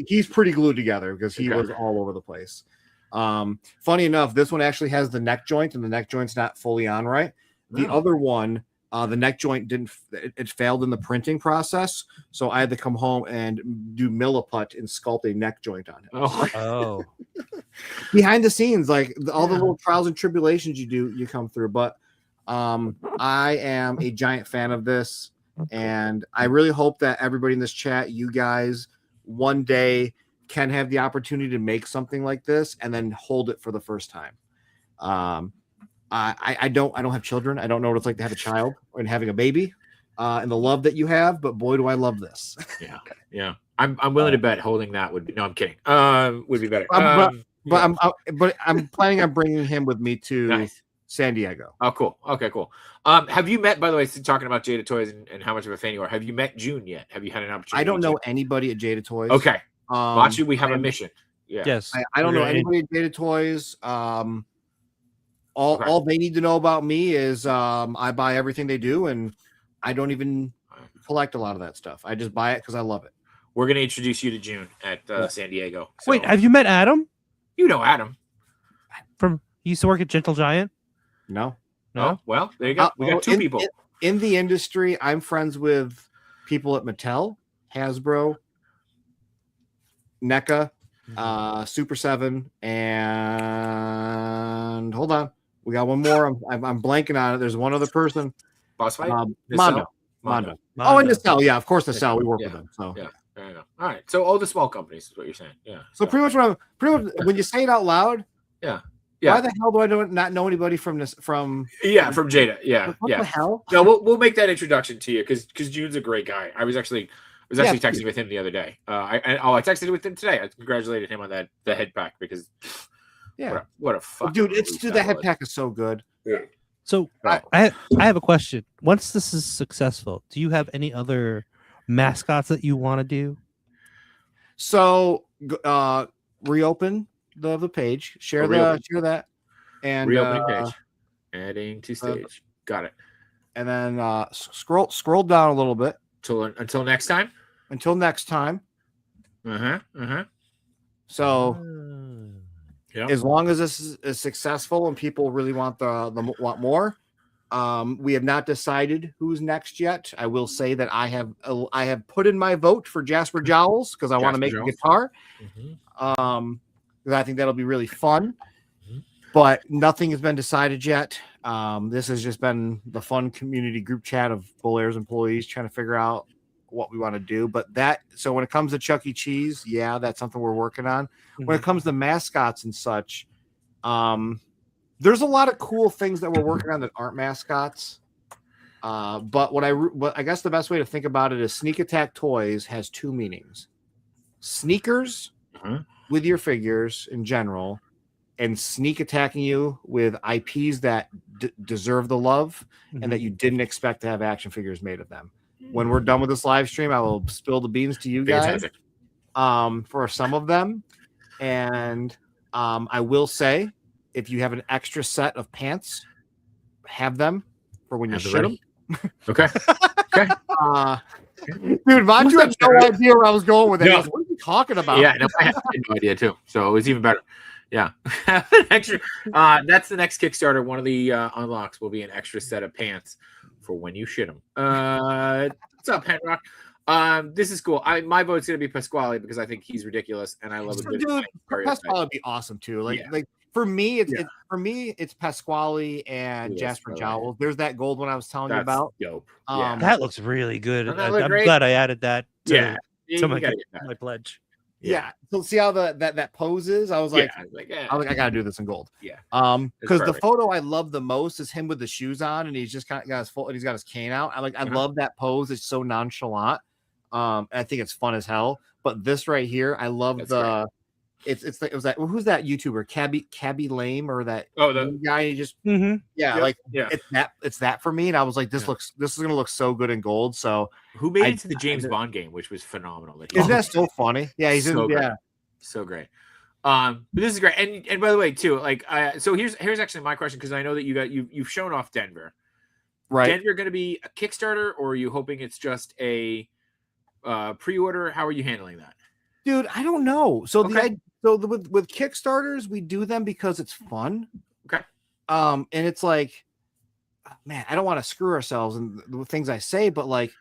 Speaker 3: He's pretty glued together because he was all over the place. Funny enough, this one actually has the neck joint, and the neck joint's not fully on right. The other one, the neck joint it failed in the printing process, so I had to come home and do milliput and sculpt a neck joint on him.
Speaker 2: Oh.
Speaker 3: Behind the scenes, like all the little trials and tribulations you come through. But I am a giant fan of this. And I really hope that everybody in this chat, you guys, one day can have the opportunity to make something like this and then hold it for the first time. I don't have children. I don't know what it's like to have a child and having a baby, and the love that you have. But boy, do I love this.
Speaker 1: Yeah. I'm willing to bet holding that would be. No, I'm kidding. Would be better.
Speaker 3: But I'm planning on bringing him with me to San Diego.
Speaker 1: Oh, cool. Okay, cool. Have you met, by the way, talking about Jada Toys and how much of a fan you are, have you met June yet? Have you had an opportunity?
Speaker 3: I don't know anybody at Jada Toys.
Speaker 1: Okay. Watch you. We have a mission. Yeah.
Speaker 2: Yes.
Speaker 3: I don't know anybody at Jada Toys. All they need to know about me is I buy everything they do, and I don't even collect a lot of that stuff. I just buy it because I love it.
Speaker 1: We're going to introduce you to June at San Diego. So,
Speaker 2: wait, have you met Adam?
Speaker 1: You know Adam.
Speaker 2: He used to work at Gentle Giant?
Speaker 3: No.
Speaker 1: Oh, well, there you go. We got 2 people.
Speaker 3: In the industry, I'm friends with people at Mattel, Hasbro, NECA, Super 7, and hold on. We got one more. I'm blanking on it. There's one other person.
Speaker 1: Boss Fight?
Speaker 3: Mondo. Oh, and Nacelle. Yeah, of course, Nacelle. We work with them. So
Speaker 1: yeah. There you go. All right. So the small companies is what you're saying. Yeah.
Speaker 3: So pretty much when you say it out loud, why the hell do I not know anybody from this? From
Speaker 1: Jada. Yeah.
Speaker 3: What the hell?
Speaker 1: No, we'll make that introduction to you because June's a great guy. I was actually texting with him the other day. I texted with him today. I congratulated him on the head pack because what a fuck,
Speaker 3: dude! The head pack is so good.
Speaker 1: Yeah.
Speaker 2: So I have a question. Once this is successful, do you have any other mascots that you want to do?
Speaker 3: So reopen the page, share that, and
Speaker 1: reopening page, adding to stage. Got it.
Speaker 3: And then scroll down a little bit
Speaker 1: until next time.
Speaker 3: Until next time. So, as long as this is successful and people really want want more, we have not decided who's next yet. I will say that I have put in my vote for Jasper Jowls because I want to make a guitar. Because I think that'll be really fun. But nothing has been decided yet. This has just been the fun community group chat of Bull Airs employees trying to figure out what we want to do. But so when it comes to Chuck E. Cheese, yeah, that's something we're working on. When it comes to mascots and such, there's a lot of cool things that we're working on that aren't mascots. But what I guess the best way to think about it is Sneak Attack Toys has two meanings: sneakers with your figures in general, and sneak attacking you with IPs that deserve the love and that you didn't expect to have action figures made of them. When we're done with this live stream, I will spill the beans to you guys for some of them. And I will say, if you have an extra set of pants, have them for when you shit them.
Speaker 1: Okay.
Speaker 3: Dude, Manju had no idea where I was going with it. What are you talking about?
Speaker 1: Yeah, no, I had no idea too. So it was even better. Yeah. Extra. That's the next Kickstarter. One of the unlocks will be an extra set of pants for when you shit them. What's up, Penrock? This is cool. My vote's gonna be Pasquale because I think he's ridiculous and I love a good.
Speaker 3: Dude, Pasquale would be awesome too. Like for me, it's Pasquale and Jasper Jowls. There's that gold one I was telling you about.
Speaker 1: Dope.
Speaker 2: That looks really good. I'm glad I added that. To my pledge.
Speaker 3: Yeah. So see how that pose is? I was like, I gotta do this in gold.
Speaker 1: Yeah.
Speaker 3: Because the photo I love the most is him with the shoes on and he's just kind of got he's got his cane out. I love that pose. It's so nonchalant. I think it's fun as hell. But this right here, I love it was that who's that YouTuber? Cabby Lame or that guy he just it's that for me. And I was like, this is gonna look so good in gold. So
Speaker 1: who made it to the James Bond game, which was phenomenal.
Speaker 3: Isn't that so funny? Yeah, he's
Speaker 1: so great. So great. But this is great. And by the way, too, like so here's actually my question, because I know that you've shown off Denver.
Speaker 3: Right.
Speaker 1: Denver gonna be a Kickstarter, or are you hoping it's just a pre-order? How are you handling that?
Speaker 3: Dude, I don't know. So with Kickstarters, we do them because it's fun.
Speaker 1: Okay.
Speaker 3: And it's like, man, I don't want to screw ourselves in the things I say, but like,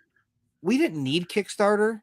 Speaker 3: we didn't need Kickstarter.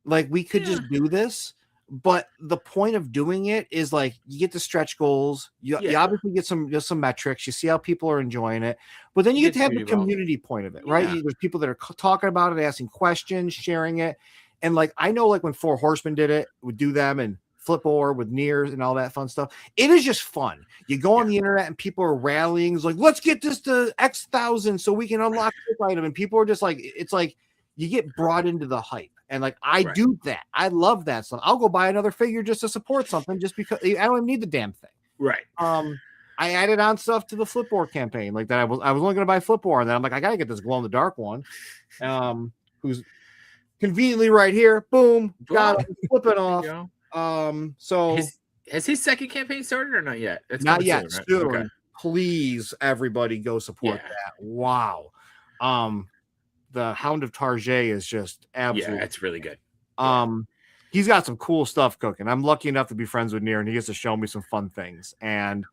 Speaker 3: Like, we could just do this. But the point of doing it is like you get to stretch goals. You obviously get some metrics. You see how people are enjoying it, but then you get to have the community point of it, right? There's people that are talking about it, asking questions, sharing it, and like I know, like when Four Horsemen did it, would do them and Flipboard with Nears and all that fun stuff. It is just fun. You go on the internet and people are rallying. It's like, let's get this to X thousand so we can unlock this item, and people are just like, it's like you get brought into the hype. And like I do that. I love that stuff. I'll go buy another figure just to support something, just because I don't even need the damn thing.
Speaker 1: Right.
Speaker 3: I added on stuff to the Flipboard campaign, like that. I was only going to buy Flipboard, and then I'm like, I gotta get this glow in the dark one, who's conveniently right here. Boom, got it. Flip it off. So
Speaker 1: has his second campaign started or not yet?
Speaker 3: It's not yet.
Speaker 1: Soon, right?
Speaker 3: Soon. Okay. Please, everybody, go support that. Wow. The Hound of Tarjay is just absolutely.
Speaker 1: Yeah, it's really good.
Speaker 3: He's got some cool stuff cooking. I'm lucky enough to be friends with Near, and he gets to show me some fun things. And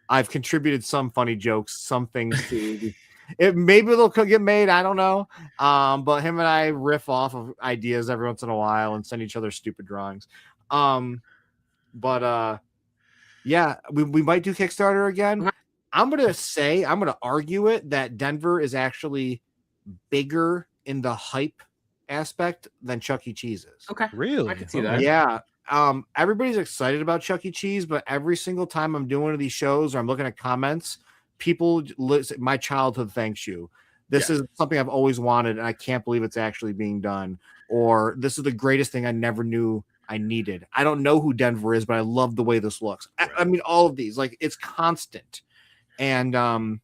Speaker 3: I've contributed some funny jokes, some things to it. Maybe they'll get made. I don't know. But him and I riff off of ideas every once in a while and send each other stupid drawings. But we might do Kickstarter again. I'm gonna argue it that Denver is actually bigger in the hype aspect than Chuck E. Cheese is.
Speaker 1: Okay,
Speaker 2: really?
Speaker 1: I can see that.
Speaker 3: Yeah. Everybody's excited about Chuck E. Cheese, but every single time I'm doing one of these shows or I'm looking at comments, people listen, my childhood thanks you. This is something I've always wanted, and I can't believe it's actually being done. Or this is the greatest thing I never knew I needed. I don't know who Denver is, but I love the way this looks. Right. I mean, all of these, like, it's constant. And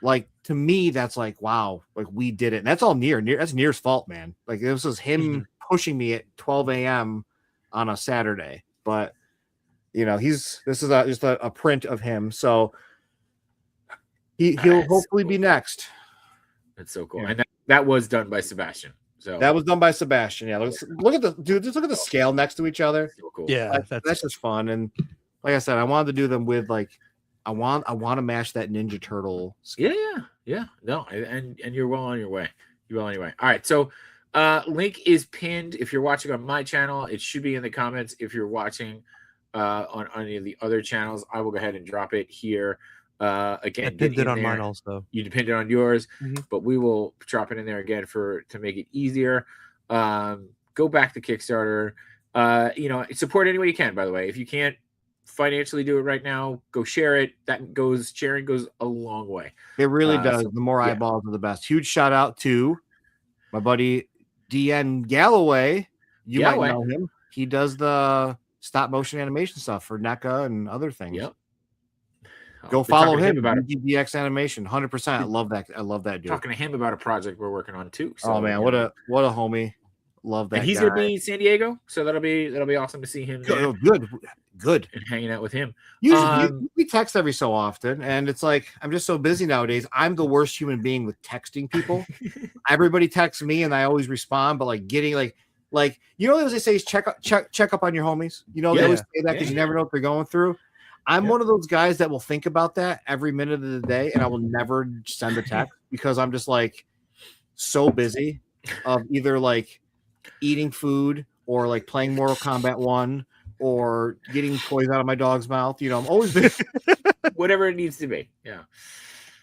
Speaker 3: like, to me, that's like, wow, like we did it. And that's all Near. That's Near's fault, man. Like, this was him pushing me at 12 a.m. on a Saturday but this is just a print of him, so he'll hopefully be next.
Speaker 1: That's so cool. And that was done by Sebastian. So
Speaker 3: that was done by Sebastian. Yeah, look at the dude. Just look at the scale next to each other.
Speaker 1: So cool.
Speaker 2: Yeah,
Speaker 3: that's just fun. And like I said, I wanted to do them with I want to match that Ninja Turtle scale.
Speaker 1: Yeah. No, and you're well on your way. All right, so link is pinned. If you're watching on my channel, it should be in the comments. If you're watching on any of the other channels, I will go ahead and drop it here. Again,
Speaker 2: I pinned it on mine also.
Speaker 1: You depended on yours, but we will drop it in there again to make it easier. Go back to Kickstarter. Support any way you can. By the way, if you can't financially do it right now, go share it. Sharing goes a long way.
Speaker 3: It really does. The more eyeballs are the best. Huge shout out to my buddy DN Galloway. You might know him. He does the stop motion animation stuff for NECA and other things.
Speaker 1: Yep.
Speaker 3: Go follow him about DX animation. 100%. I love that dude.
Speaker 1: Talking to him about a project we're working on too. So,
Speaker 3: oh man, what a homie. Love that.
Speaker 1: And he's gonna be in San Diego, so that'll be awesome to see him.
Speaker 3: Good.
Speaker 1: And hanging out with him.
Speaker 3: Usually we text every so often, and it's like I'm just so busy nowadays. I'm the worst human being with texting people. Everybody texts me, and I always respond, but like getting as they say, is check up on your homies. They always say that because you never know what they're going through. I'm one of those guys that will think about that every minute of the day, and I will never send a text because I'm just like so busy of either like eating food or like playing Mortal Kombat 1 or getting toys out of my dog's mouth. I'm always busy.
Speaker 1: Whatever it needs to be. Yeah.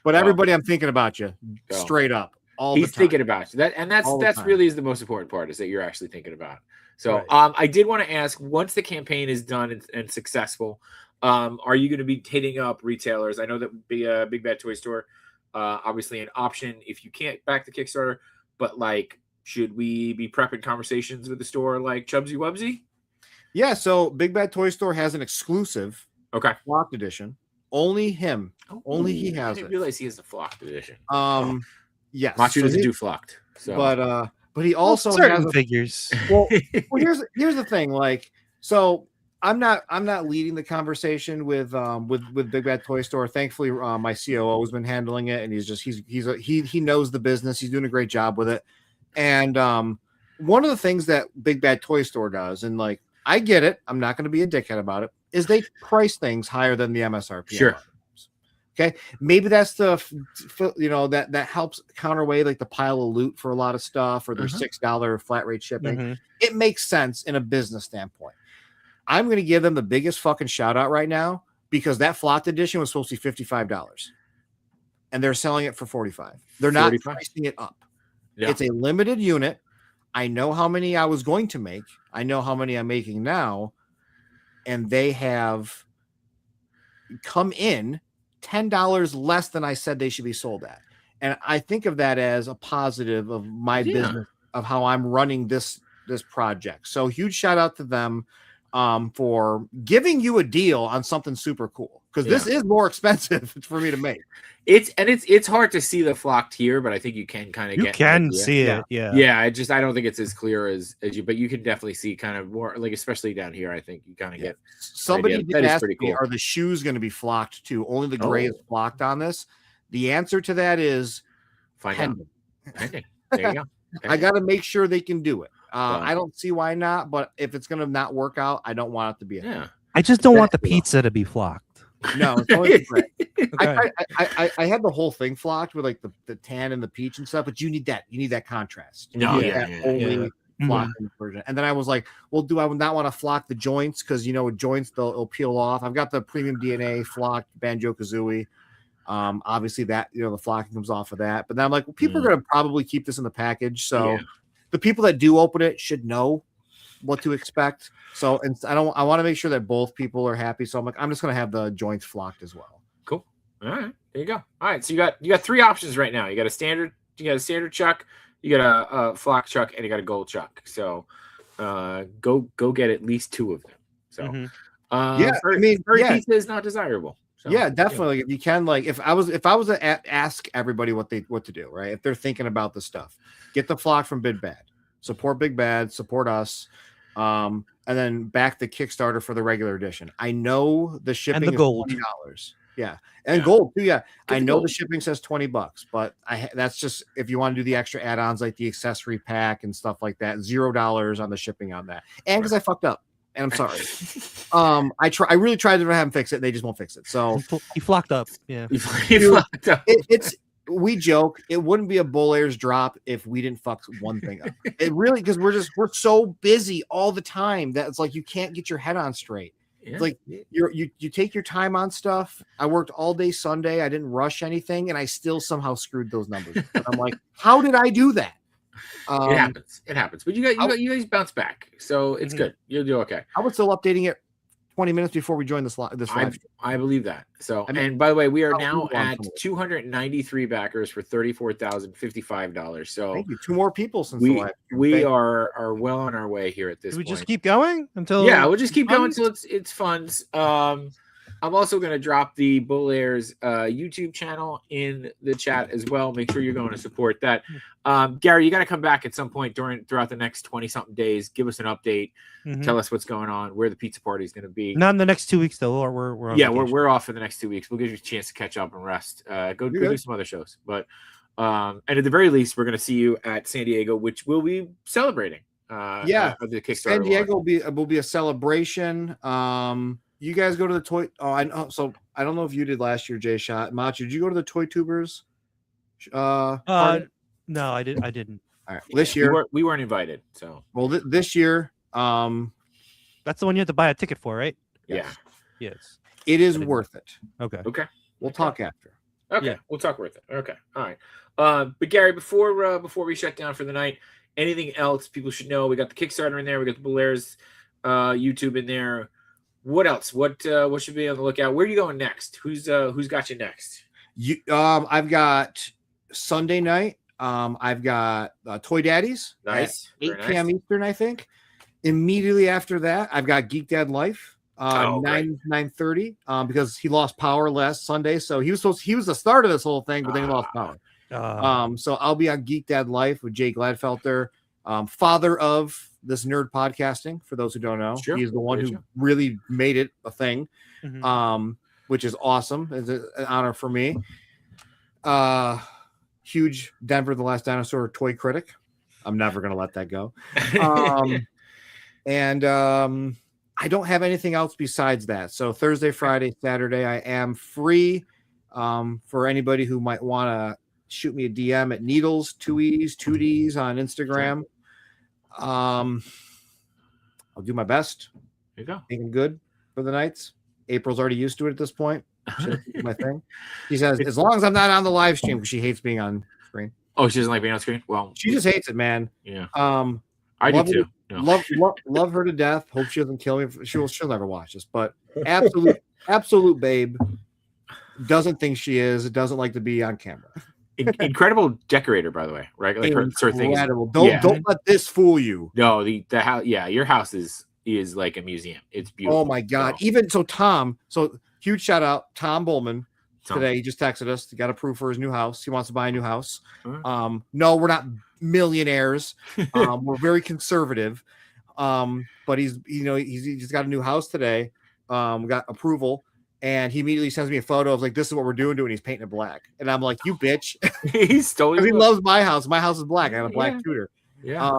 Speaker 3: But everybody, I'm thinking about you straight up.
Speaker 1: He's thinking about you. That's really is the most important part, is that you're actually thinking about it. So I did want to ask, once the campaign is done and successful, are you going to be hitting up retailers? I know that Big Bad Toy Store, obviously an option if you can't back the Kickstarter, but like, should we be prepping conversations with the store like Chubsy Wubsy? Yeah,
Speaker 3: so Big Bad Toy Store has an exclusive flocked edition. Only him. Only he has it.
Speaker 1: I didn't realize he has the flocked edition.
Speaker 3: Yes.
Speaker 1: Machu doesn't do flocked. So.
Speaker 3: But he also
Speaker 2: certain
Speaker 3: has
Speaker 2: figures.
Speaker 3: Well, here's the thing. Like, so I'm not leading the conversation with Big Bad Toy Store. Thankfully, my COO has been handling it, and he knows the business. He's doing a great job with it. And one of the things that Big Bad Toy Store does, and like I get it, I'm not going to be a dickhead about it, is they price things higher than the MSRP.
Speaker 1: Sure.
Speaker 3: Okay, maybe that's that helps counterweigh like the pile of loot for a lot of stuff, or their $6 flat rate shipping. It makes sense in a business standpoint. I'm going to give them the biggest fucking shout out right now because that flocked edition was supposed to be $55, and they're selling it for $45. They're not pricing it up. Yeah. It's a limited unit. I know how many I was going to make. I know how many I'm making now, and they have come in $10 less than I said they should be sold at. And I think of that as a positive of my business, of how I'm running this project. So huge shout out to them for giving you a deal on something super cool, because this is more expensive for me to make.
Speaker 1: It's hard to see the flocked here, but I think you can kind of
Speaker 2: see it.
Speaker 1: I don't think it's as clear as you, but you can definitely see kind of more, like especially down here. I think you kind of get.
Speaker 3: Somebody did ask me, are the shoes going to be flocked too? Only the gray is flocked on this. The answer to that is pending.
Speaker 1: There you go.
Speaker 3: I got to make sure they can do it. I don't see why not, but if it's going to not work out, I don't want it to be.
Speaker 2: I just don't want the pizza to be flocked.
Speaker 3: No, it's only the gray. I had the whole thing flocked with like the tan and the peach and stuff, but you need that contrast. Flocked version. And then I was like, well, do I not want to flock the joints? Because with joints they'll peel off. I've got the premium DNA flocked Banjo-Kazooie. Obviously that the flocking comes off of that. But then I'm like, well, people are going to probably keep this in the package, so the people that do open it should know what to expect. So, and I want to make sure that both people are happy. So I'm like, I'm just going to have the joints flocked as well.
Speaker 1: Cool. All right, there you go. All right, so you got three options right now. You got a standard chuck, you got a flock chuck, and you got a gold chuck. So, go get at least two of them. So, pizza is not desirable. So,
Speaker 3: yeah, definitely. If you can, like, if I was to ask everybody what to do, right? If they're thinking about the stuff, get the flock from Big Bad. Support Big Bad. Support us. and then back the Kickstarter for the regular edition. I know the shipping
Speaker 2: the gold.
Speaker 3: is $20. Yeah, and gold too. Yeah,
Speaker 1: Get
Speaker 3: I
Speaker 1: the
Speaker 3: know
Speaker 1: gold.
Speaker 3: the shipping says $20, but that's just if you want to do the extra add-ons like the accessory pack and stuff like that. $0 on the shipping on that, and because I fucked up, and I'm sorry. I really tried to have them fix it. They just won't fix it. So
Speaker 2: he flocked up. Yeah,
Speaker 1: He flocked up.
Speaker 3: We joke it wouldn't be a Bull Airs drop if we didn't fuck one thing up. It really, because we're so busy all the time that it's like you can't get your head on straight.
Speaker 1: Yeah.
Speaker 3: It's like you take your time on stuff. I worked all day Sunday. I didn't rush anything, and I still somehow screwed those numbers. And I'm like, how did I do that?
Speaker 1: It happens. It happens. But you guys bounce back, so it's good. You'll do okay.
Speaker 3: I was still updating it 20 minutes before we joined this live stream.
Speaker 1: I believe that. So, and by the way, we are now at 293 backers for $34,055. So,
Speaker 3: thank you. 2 more people since
Speaker 1: we
Speaker 3: the live.
Speaker 1: We are well on our way here at this point.
Speaker 2: We just keep going until
Speaker 1: we'll just keep going until it's funds. I'm also going to drop the Bull Airs YouTube channel in the chat as well. Make sure you're going to support that. Gary, you got to come back at some point throughout the next 20-something days. Give us an update. Tell us what's going on, where the pizza party is going to be.
Speaker 2: Not in the next 2 weeks, though. We're on
Speaker 1: we're off for the next 2 weeks. We'll give you a chance to catch up and rest. Go do some other shows. But and at the very least, we're going to see you at San Diego, which we'll be celebrating. Of the Kickstarter.
Speaker 3: San Diego will be a celebration. You guys go to the toy. Oh, I know. So I don't know if you did last year, Jay Shot. Macho, did you go to the Toy Tubers? Party?
Speaker 2: No, I didn't.
Speaker 3: All right. This year
Speaker 1: we weren't invited. So
Speaker 3: this year,
Speaker 2: that's the one you have to buy a ticket for, right?
Speaker 1: Yeah.
Speaker 2: Yes.
Speaker 3: It is worth it.
Speaker 2: Okay.
Speaker 3: We'll talk after.
Speaker 1: Okay. We'll talk worth it. Okay. All right. But Gary, before we shut down for the night, anything else people should know? We got the Kickstarter in there. We got the Bull Airs YouTube in there. What else? What should be on the lookout? Where are you going next? Who's got you next?
Speaker 3: I've got Sunday night. I've got Toy Daddies.
Speaker 1: Nice.
Speaker 3: 8 p.m. Eastern, I think. Immediately after that, I've got Geek Dad Life. 9:30. Because he lost power last Sunday, so he was the start of this whole thing, but then he lost power. So I'll be on Geek Dad Life with Jay Gladfelter, father of this nerd podcasting. For those who don't know, he's the one who really made it a thing, which is awesome. It's an honor for me. Huge Denver the Last Dinosaur toy critic. I'm never gonna let that go. And I don't have anything else besides that. So Thursday, Friday, Saturday, I am free. For anybody who might want to shoot me a DM at Needdles, 2Ds on Instagram. I'll do my best.
Speaker 1: There you go.
Speaker 3: Making good for the nights. April's already used to it at this point. My thing. She says, as long as I'm not on the live stream, because she hates being on screen.
Speaker 1: Oh, she doesn't like being on screen? Well,
Speaker 3: she just hates it, man.
Speaker 1: Yeah. I do too.
Speaker 3: No. Love her to death. Hope she doesn't kill me. She'll never watch this, but absolute babe. Doesn't think she is. Doesn't like to be on camera.
Speaker 1: Incredible decorator, by the way, right? Like her sort of thing.
Speaker 3: Don't let this fool you.
Speaker 1: No, the house. Yeah, your house is like a museum. It's beautiful.
Speaker 3: Oh my god! Even so, Tom. So huge shout out, Tom Bowman. Today he just texted us. He got approved for his new house. He wants to buy a new house. No, we're not millionaires. We're very conservative. But he's got a new house today. Got approval. And he immediately sends me a photo of like, this is what we're doing to it. And he's painting it black. And I'm like, you bitch.
Speaker 1: He's totally.
Speaker 3: He loves my house. My house is black. I have a black tutor.
Speaker 1: Yeah.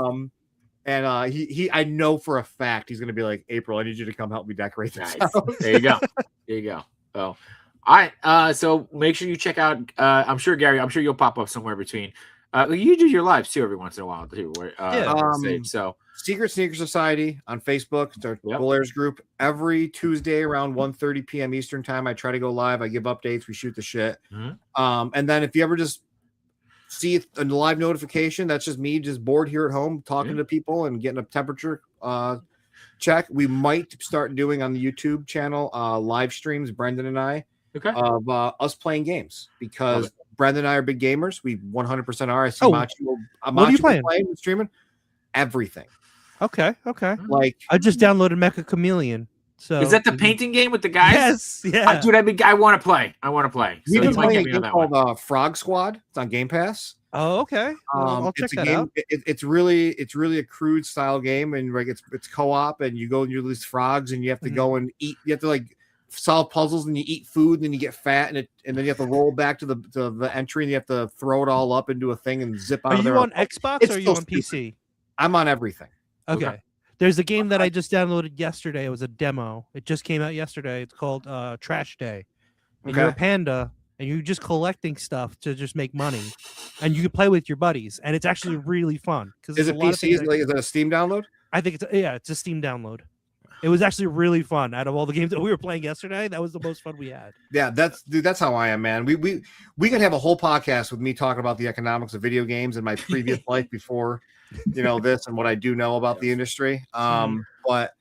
Speaker 3: And he I know for a fact he's gonna be like, April, I need you to come help me decorate this house.
Speaker 1: There you go. Oh, all right. So make sure you check out. I'm sure Gary. I'm sure you'll pop up somewhere between. You do your lives too every once in a while too. So
Speaker 3: Secret Sneaker Society on Facebook. It's our Bull Airs group. Every Tuesday around 1:30 p.m. Eastern time, I try to go live. I give updates. We shoot the shit. And then if you ever just see a live notification, that's just me just bored here at home talking to people and getting a temperature check. We might start doing on the YouTube channel live streams, Brendan and I, of us playing games, because Brendan and I are big gamers. We 100% are. I see Macho.
Speaker 2: What are you playing?
Speaker 3: Streaming everything.
Speaker 2: Okay.
Speaker 3: Like
Speaker 2: I just downloaded Mecha Chameleon. So
Speaker 1: is that the painting game with the guys?
Speaker 2: Yes. Yeah.
Speaker 1: Dude, I want to play.
Speaker 3: We've been playing a game called Frog Squad. It's on Game Pass.
Speaker 2: Oh, okay. I'll check
Speaker 3: It's a
Speaker 2: that
Speaker 3: game.
Speaker 2: out.
Speaker 3: It's really a crude style game, and like it's co-op, and you go and you're these frogs, and you have to go and eat. You have to like solve puzzles, and you eat food, and then you get fat, and then you have to roll back to the entry, and you have to throw it all up into a thing and zip out
Speaker 2: Are
Speaker 3: of there.
Speaker 2: you on Xbox or are you on PC?
Speaker 3: I'm on everything.
Speaker 2: Okay. There's a game that I just downloaded yesterday. It was a demo. It just came out yesterday. It's called Trash Day. And you're a panda, and you're just collecting stuff to just make money, and you can play with your buddies, and it's actually really fun.
Speaker 3: Is it PC? Is it a Steam download?
Speaker 2: I think it's a Steam download. It was actually really fun. Out of all the games that we were playing yesterday, that was the most fun we had.
Speaker 3: Yeah, that's how I am, man. We could have a whole podcast with me talking about the economics of video games in my previous life before, this and what I do know about the industry. But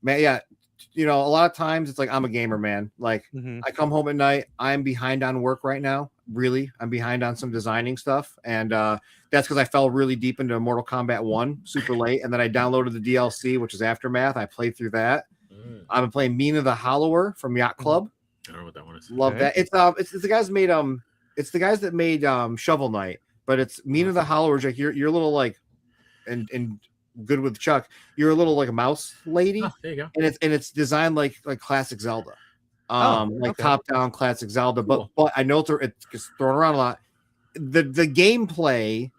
Speaker 3: man, yeah. A lot of times it's like I'm a gamer, man. Like I come home at night, I'm behind on work right now. Really, I'm behind on some designing stuff, and that's because I fell really deep into Mortal Kombat 1 super late, and then I downloaded the DLC, which is Aftermath. I played through that. I've been playing Mina the Hollower from Yacht Club.
Speaker 1: I don't know what that one is.
Speaker 3: Love that. It's the guys made it's the guys that made Shovel Knight, but it's Mina the Hollower. Like you're a little like and good with Chuck. You're a little like a mouse lady.
Speaker 1: Oh, there you go.
Speaker 3: And it's designed like classic Zelda. Top down classic Zelda.
Speaker 1: Cool.
Speaker 3: But I know it's thrown around a lot. The gameplay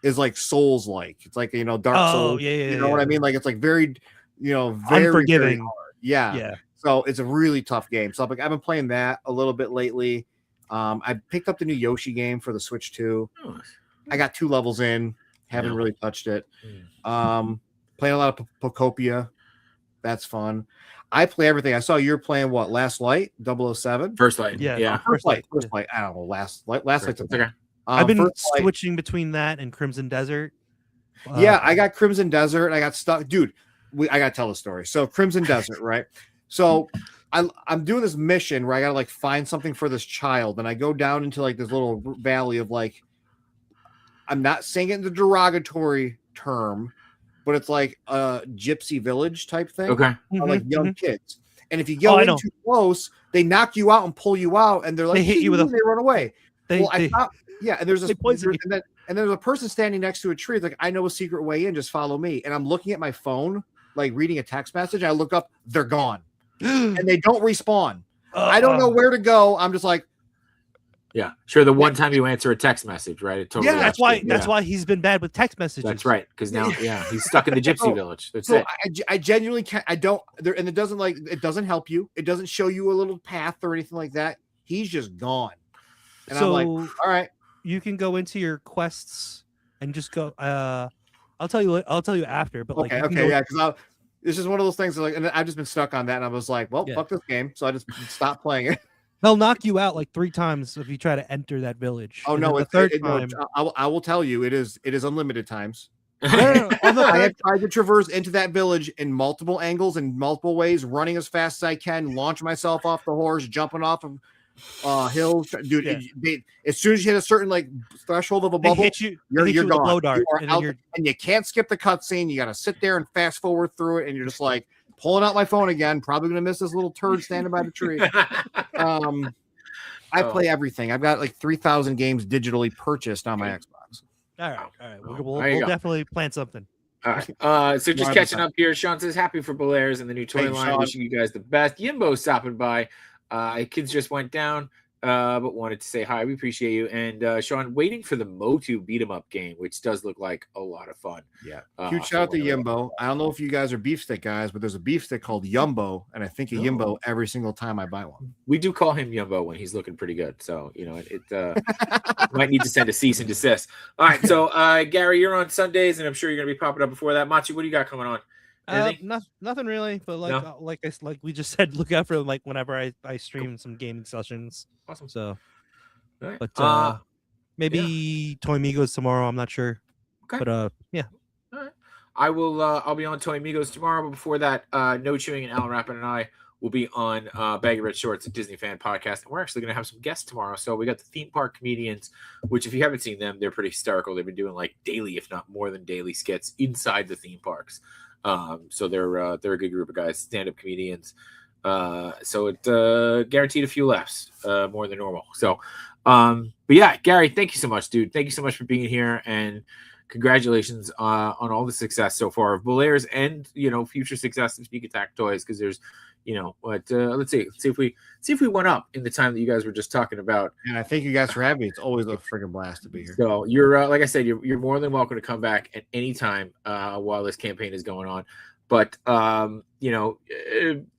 Speaker 3: is like Souls like. It's like Dark Souls. You know what I mean? Like it's like very very
Speaker 2: unforgiving.
Speaker 3: Very hard. Yeah. So it's a really tough game. So I've been playing that a little bit lately. I picked up the new Yoshi game for the Switch 2.
Speaker 1: Oh.
Speaker 3: I got 2 levels in. Haven't really touched it. Playing a lot of Pocopia. That's fun. I play everything. I saw you're playing what? Last Light, 007?
Speaker 1: First Light.
Speaker 2: Yeah.
Speaker 3: First Light. I don't know. Last Light's
Speaker 1: okay.
Speaker 2: I've been switching between that and Crimson Desert.
Speaker 3: I got Crimson Desert. And I got stuck. Dude, I got to tell the story. So Crimson Desert, right? So I'm doing this mission where I got to like find something for this child. And I go down into like this little valley of like, I'm not saying it in the derogatory term, but it's like a gypsy village type thing.
Speaker 1: Okay.
Speaker 3: Like young kids. And if you go in too close, they knock you out and pull you out, and they're like,
Speaker 2: they hit you with
Speaker 3: they run away.
Speaker 2: And
Speaker 3: there's and there's a person standing next to a tree. It's like, I know a secret way in, just follow me. And I'm looking at my phone, like reading a text message. I look up, they're gone. And they don't respawn. I don't know where to go. I'm just like,
Speaker 1: yeah, sure. The one time you answer a text message, right? It totally
Speaker 2: that's why he's been bad with text messages.
Speaker 1: That's right. Because now, he's stuck in the gypsy village. That's
Speaker 3: so
Speaker 1: it.
Speaker 3: I genuinely can't. I don't. There, and it doesn't help you. It doesn't show you a little path or anything like that. He's just gone. And I'm like, all right.
Speaker 2: You can go into your quests and just go. I'll tell you after. But
Speaker 3: because this is one of those things that, like, and I've just been stuck on that, and I was like, well, fuck this game, so I just stopped playing it.
Speaker 2: They'll knock you out like 3 times if you try to enter that village.
Speaker 3: Oh, no.
Speaker 2: The third time.
Speaker 3: I will tell you, it is unlimited times.
Speaker 2: I
Speaker 3: have tried to traverse into that village in multiple angles and multiple ways, running as fast as I can, launch myself off the horse, jumping off of hills. Dude, as soon as you hit a certain like threshold of a bubble, you're gone.
Speaker 2: Blow dart,
Speaker 3: you are out, and you can't skip the cutscene. You got to sit there and fast forward through it, and you're just like, pulling out my phone again, probably gonna miss this little turd standing by the tree. I play everything. I've got like 3,000 games digitally purchased on my Xbox.
Speaker 2: All right. We'll definitely plan something.
Speaker 1: All right. So just catching up here. Sean says happy for Belair's and the new toy line. Sean. Wishing you guys the best. Yimbo stopping by. Kids just went down, but wanted to say hi. We appreciate you. And Sean, waiting for the Motu beat 'em up game, which does look like a lot of fun.
Speaker 3: Yeah. Huge shout out to Yimbo. I don't know if you guys are beef stick guys, but there's a beef stick called Yumbo, and I think of Yimbo every single time I buy one.
Speaker 1: We do call him Yumbo when he's looking pretty good. So, it might need to send a cease and desist. All right. So, Gary, you're on Sundays, and I'm sure you're going to be popping up before that. Machi, what do you got coming on?
Speaker 2: Nothing really, but like we just said, look out for like whenever I stream some gaming sessions.
Speaker 1: Awesome.
Speaker 2: So,
Speaker 1: right.
Speaker 2: But maybe Toy Migos tomorrow. I'm not sure.
Speaker 1: Okay.
Speaker 2: But yeah.
Speaker 1: All right. I will. I'll be on Toy Migos tomorrow. But before that, No Chewing and Alan Rappin and I will be on Baggy Red Shorts, a Disney fan podcast, and we're actually going to have some guests tomorrow. So we got the theme park comedians, which if you haven't seen them, they're pretty hysterical. They've been doing like daily, if not more than daily, skits inside the theme parks. So they're a good group of guys, stand-up comedians. So it guaranteed a few laughs, more than normal. So But yeah, Gary, thank you so much, dude. Thank you so much for being here, and congratulations on all the success so far of Bullairs and future success of Sneak Attack Toys, because there's what let's see if we went up in the time that you guys were just talking about.
Speaker 3: And I thank you guys for having me. It's always a friggin' blast to be here.
Speaker 1: So you're like I said, you're more than welcome to come back at any time while this campaign is going on. But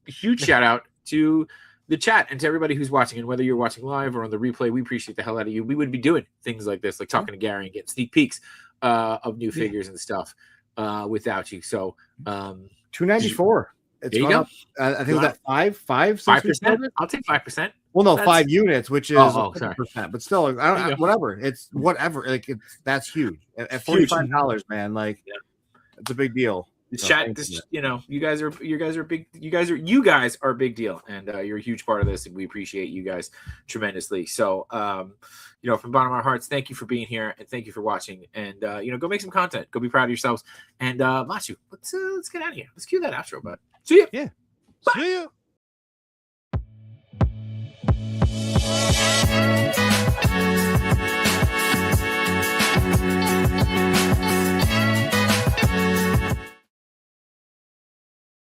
Speaker 1: huge shout out to the chat and to everybody who's watching, and whether you're watching live or on the replay, we appreciate the hell out of you. We wouldn't be doing things like this, like talking to Gary and getting sneak peeks of new figures and stuff without you. So
Speaker 3: $294.
Speaker 1: There you go.
Speaker 3: I think it was that 5%.
Speaker 1: I'll take 5%.
Speaker 3: Well, no, 5 units, which is
Speaker 1: 100%,
Speaker 3: but still, whatever. It's whatever. Like that's huge at $45, man. Like, it's a big deal.
Speaker 1: This chat, you guys are big. You guys are a big deal, and you're a huge part of this, and we appreciate you guys tremendously. So, from the bottom of our hearts, thank you for being here, and thank you for watching. And go make some content. Go be proud of yourselves. And Machu, let's get out of here. Let's cue that outro, bud. See ya.
Speaker 2: Yeah.
Speaker 1: Bye.
Speaker 2: See ya.